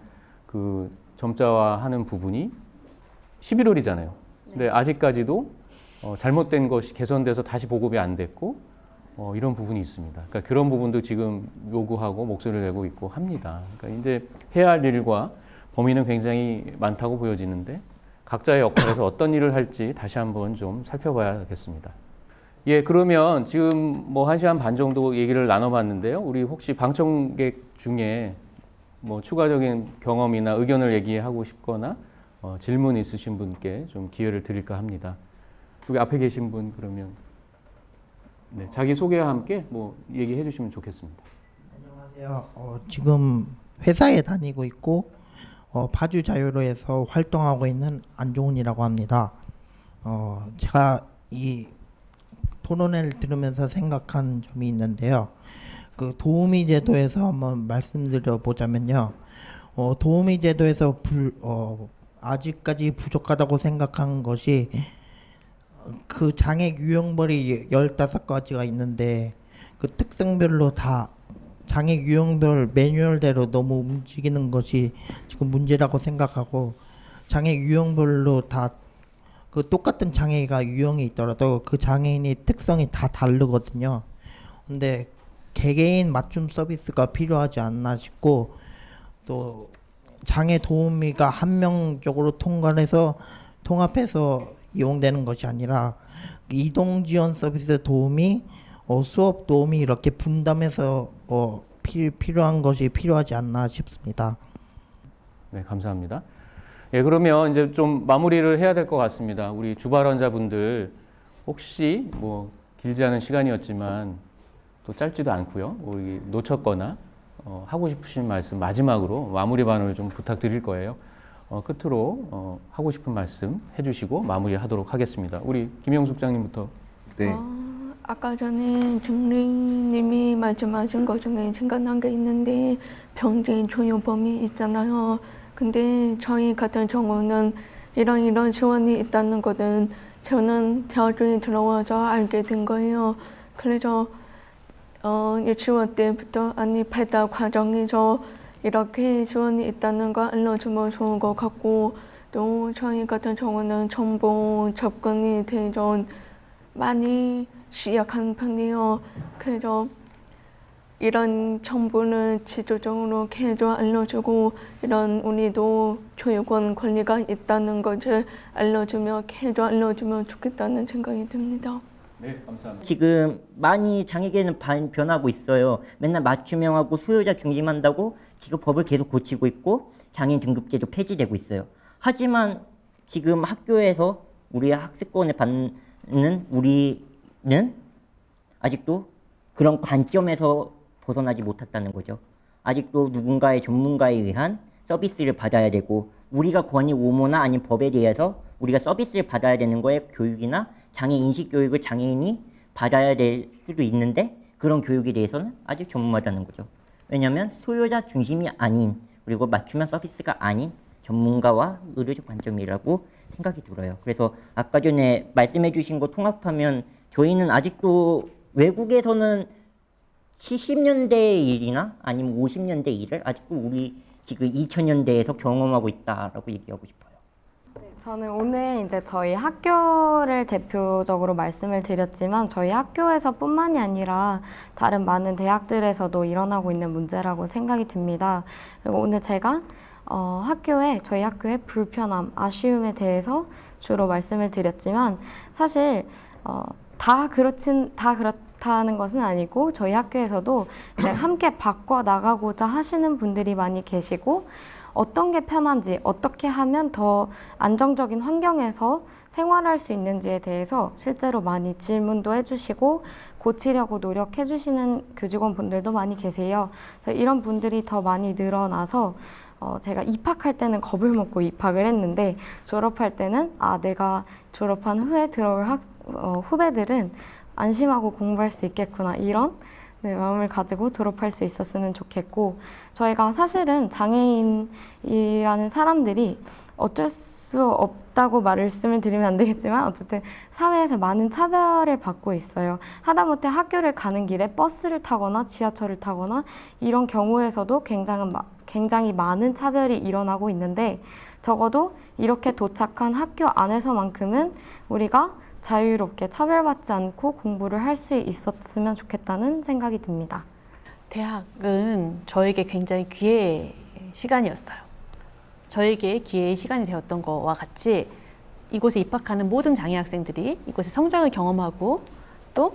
그 점자화하는 부분이 11월이잖아요. 근데 아직까지도 잘못된 것이 개선돼서 다시 보급이 안 됐고 이런 부분이 있습니다. 그러니까 그런 부분도 지금 요구하고 목소리를 내고 있고 합니다. 그러니까 이제 해야 할 일과 범위는 굉장히 많다고 보여지는데 각자의 역할에서 어떤 일을 할지 다시 한번 좀 살펴봐야겠습니다. 예, 그러면 지금 뭐 1시간 반 정도 얘기를 나눠봤는데요. 우리 혹시 방청객 중에 뭐 추가적인 경험이나 의견을 얘기하고 싶거나 질문 있으신 분께 좀 기회를 드릴까 합니다. 여기 앞에 계신 분 그러면 네, 자기 소개와 함께 뭐 얘기해 주시면 좋겠습니다. 안녕하세요. 지금 회사에 다니고 있고 파주 자유로에서 활동하고 있는 안종훈이라고 합니다. 제가 이 토론회를 들으면서 생각한 점이 있는데요. 그 도우미 제도에서 한번 말씀드려 보자면요. 도우미 제도에서 아직까지 부족하다고 생각한 것이 그 장애 유형별이 15가지가 있는데 그 특성별로 다 장애 유형별 매뉴얼대로 너무 움직이는 것이 지금 문제라고 생각하고 장애 유형별로 다 그 똑같은 장애가 유형이 있더라도 그 장애인의 특성이 다 다르거든요. 근데 개개인 맞춤 서비스가 필요하지 않나 싶고 또 장애 도우미가 한명적으로 통합해서 이용되는 것이 아니라 이동 지원 서비스 도우미, 수업 도우미 이렇게 분담해서 필요한 것이 필요하지 않나 싶습니다. 네, 감사합니다. 예, 그러면 이제 좀 마무리를 해야 될 것 같습니다. 우리 주발언자분들 혹시 뭐 길지 않은 시간이었지만 또 짧지도 않고요. 우리 놓쳤거나 하고 싶으신 말씀 마지막으로 마무리 발언을 좀 부탁드릴 거예요. 끝으로 하고 싶은 말씀 해주시고 마무리하도록 하겠습니다. 우리 김영숙 장님부터. 네. 아까 전에 정리님이 말씀하신 것 중에 생각난 게 있는데 병진 조용범이 있잖아요. 근데 저희 같은 경우는 이런 지원이 있다는 것은 저는 대학교에 들어와서 알게 된 거예요. 그래서 유치원 때부터 아니 발달 과정에서 이렇게 지원이 있다는 거 알려주면 좋은 것 같고 또 저희 같은 경우는 정보 접근이 대전 많이 취약한 편이에요. 그래서 이런 정보를 지속적으로 계속 알려주고 이런 우리도 교육원 권리가 있다는 것을 계속 알려주면 좋겠다는 생각이 듭니다. 네, 감사합니다. 지금 많이 장애계는 변하고 있어요. 맨날 맞춤형하고 소유자 중심한다고 지금 법을 계속 고치고 있고 장애인 등급제도 폐지되고 있어요. 하지만 지금 학교에서 우리의 학습권을 받는 우리는 아직도 그런 관점에서 벗어나지 못했다는 거죠. 아직도 누군가의 전문가에 의한 서비스를 받아야 되고 우리가 권위 오모나 아니면 법에 대해서 우리가 서비스를 받아야 되는 거에 교육이나 장애 인식 교육을 장애인이 받아야 될 수도 있는데 그런 교육에 대해서는 아직 전무하다는 거죠. 왜냐하면 소유자 중심이 아닌 그리고 맞춤형 서비스가 아닌 전문가와 의료적 관점이라고 생각이 들어요. 그래서 아까 전에 말씀해 주신 거 통합하면 저희는 아직도 외국에서는 70년대의 일이나 아니면 50년대 일을 아직도 우리 지금 2000년대에서 경험하고 있다라고 얘기하고 싶어요. 저는 오늘 이제 저희 학교를 대표적으로 말씀을 드렸지만 저희 학교에서뿐만이 아니라 다른 많은 대학들에서도 일어나고 있는 문제라고 생각이 듭니다. 그리고 오늘 제가 저희 학교의 불편함, 아쉬움에 대해서 주로 말씀을 드렸지만 사실 다 그렇다는 것은 아니고 저희 학교에서도 이제 함께 바꿔 나가고자 하시는 분들이 많이 계시고 어떤 게 편한지, 어떻게 하면 더 안정적인 환경에서 생활할 수 있는지에 대해서 실제로 많이 질문도 해주시고 고치려고 노력해주시는 교직원분들도 많이 계세요. 그래서 이런 분들이 더 많이 늘어나서 제가 입학할 때는 겁을 먹고 입학을 했는데 졸업할 때는 내가 졸업한 후에 들어올 후배들은 안심하고 공부할 수 있겠구나 이런 마음을 가지고 졸업할 수 있었으면 좋겠고 저희가 사실은 장애인이라는 사람들이 어쩔 수 없다고 말씀을 드리면 안 되겠지만 어쨌든 사회에서 많은 차별을 받고 있어요. 하다못해 학교를 가는 길에 버스를 타거나 지하철을 타거나 이런 경우에서도 굉장히 많은 차별이 일어나고 있는데 적어도 이렇게 도착한 학교 안에서만큼은 우리가 자유롭게 차별받지 않고 공부를 할 수 있었으면 좋겠다는 생각이 듭니다. 대학은 저에게 굉장히 기회의 시간이었어요. 저에게 기회의 시간이 되었던 것과 같이 이곳에 입학하는 모든 장애 학생들이 이곳의 성장을 경험하고 또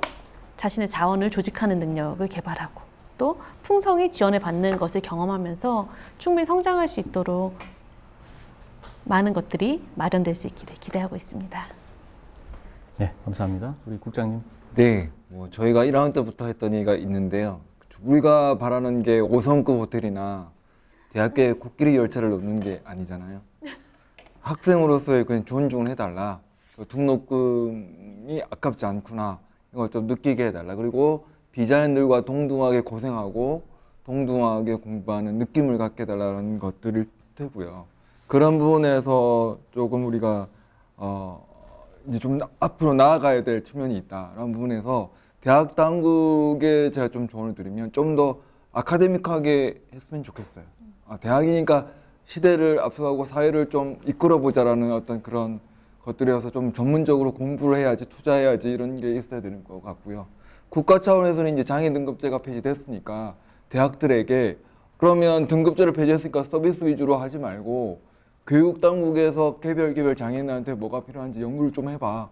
자신의 자원을 조직하는 능력을 개발하고 또 풍성히 지원을 받는 것을 경험하면서 충분히 성장할 수 있도록 많은 것들이 마련될 수 있기를 기대하고 있습니다. 네, 감사합니다. 우리 국장님. 네, 저희가 1학년 때부터 했던 얘기가 있는데요. 우리가 바라는 게 5성급 호텔이나 대학교에 코끼리 열차를 놓는 게 아니잖아요. 학생으로서의 그냥 존중을 해달라. 등록금이 아깝지 않구나. 이걸 좀 느끼게 해달라. 그리고 비자인들과 동등하게 고생하고 동등하게 공부하는 느낌을 갖게 해달라는 것들일 테고요. 그런 부분에서 조금 우리가 이제 좀 앞으로 나아가야 될 측면이 있다라는 부분에서 대학 당국에 제가 좀 조언을 드리면 좀 더 아카데믹하게 했으면 좋겠어요. 대학이니까 시대를 앞서가고 사회를 좀 이끌어보자라는 어떤 그런 것들이어서 좀 전문적으로 공부를 해야지 투자해야지 이런 게 있어야 되는 것 같고요. 국가 차원에서는 이제 장애 등급제가 폐지됐으니까 대학들에게 그러면 등급제를 폐지했으니까 서비스 위주로 하지 말고 교육 당국에서 개별 장애인한테 뭐가 필요한지 연구를 좀 해봐.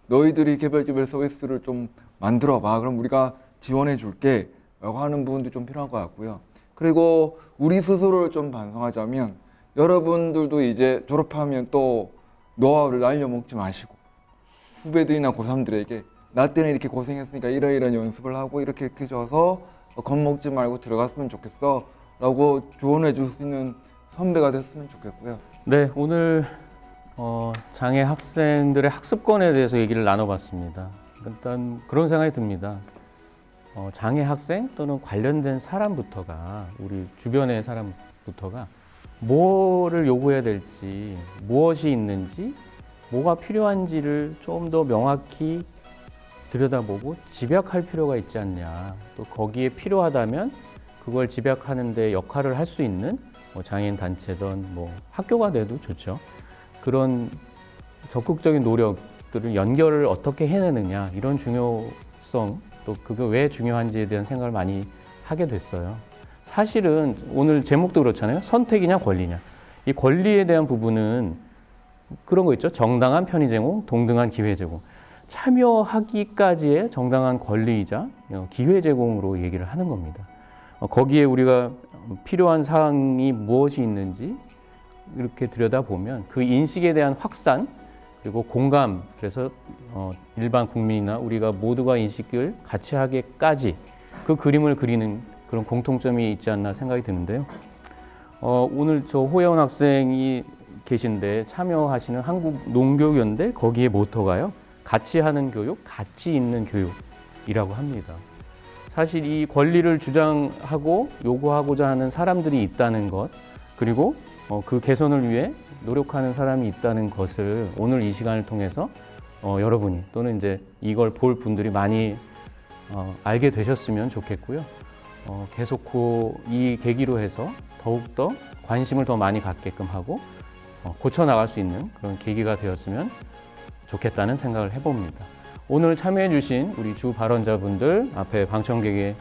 너희들이 개별 서비스를 좀 만들어봐. 그럼 우리가 지원해 줄게. 라고 하는 부분도 좀 필요한 것 같고요. 그리고 우리 스스로를 좀 반성하자면 여러분들도 이제 졸업하면 또 노하우를 날려먹지 마시고 후배들이나 고3들에게 나 때는 이렇게 고생했으니까 이런 연습을 하고 이렇게 줘서 겁먹지 말고 들어갔으면 좋겠어. 라고 조언해 줄 수 있는 선배가 됐으면 좋겠고요. 네, 오늘 장애 학생들의 학습권에 대해서 얘기를 나눠봤습니다. 일단 그런 생각이 듭니다. 장애 학생 또는 관련된 사람부터가 우리 주변의 사람부터가 뭐를 요구해야 될지, 무엇이 있는지, 뭐가 필요한지를 좀 더 명확히 들여다보고 집약할 필요가 있지 않냐. 또 거기에 필요하다면 그걸 집약하는 데 역할을 할 수 있는 장애인 단체든 학교가 돼도 좋죠. 그런 적극적인 노력들을 연결을 어떻게 해내느냐 이런 중요성 또 그게 왜 중요한지에 대한 생각을 많이 하게 됐어요. 사실은 오늘 제목도 그렇잖아요. 선택이냐 권리냐. 이 권리에 대한 부분은 그런 거 있죠. 정당한 편의 제공, 동등한 기회 제공. 참여하기까지의 정당한 권리이자 기회 제공으로 얘기를 하는 겁니다. 거기에 우리가 필요한 사항이 무엇이 있는지 이렇게 들여다보면 그 인식에 대한 확산 그리고 공감, 그래서 일반 국민이나 우리가 모두가 인식을 같이 하기까지 그 그림을 그리는 그런 공통점이 있지 않나 생각이 드는데요. 오늘 저 호혜원 학생이 계신데 참여하시는 한국농교연대 거기에 모토가요. 같이 하는 교육, 가치 있는 교육이라고 합니다. 사실 이 권리를 주장하고 요구하고자 하는 사람들이 있다는 것, 그리고 그 개선을 위해 노력하는 사람이 있다는 것을 오늘 이 시간을 통해서 여러분이 또는 이제 이걸 볼 분들이 많이 알게 되셨으면 좋겠고요. 계속 이 계기로 해서 더욱더 관심을 더 많이 갖게끔 하고 고쳐 나갈 수 있는 그런 계기가 되었으면 좋겠다는 생각을 해봅니다. 오늘 참여해 주신 우리 주 발언자분들, 앞에 방청객에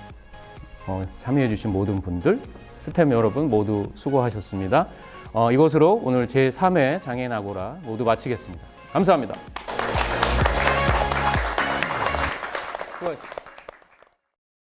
참여해 주신 모든 분들, 스태프 여러분 모두 수고하셨습니다. 이것으로 오늘 제3회 장애인 아고라 모두 마치겠습니다. 감사합니다. 수고하셨습니다.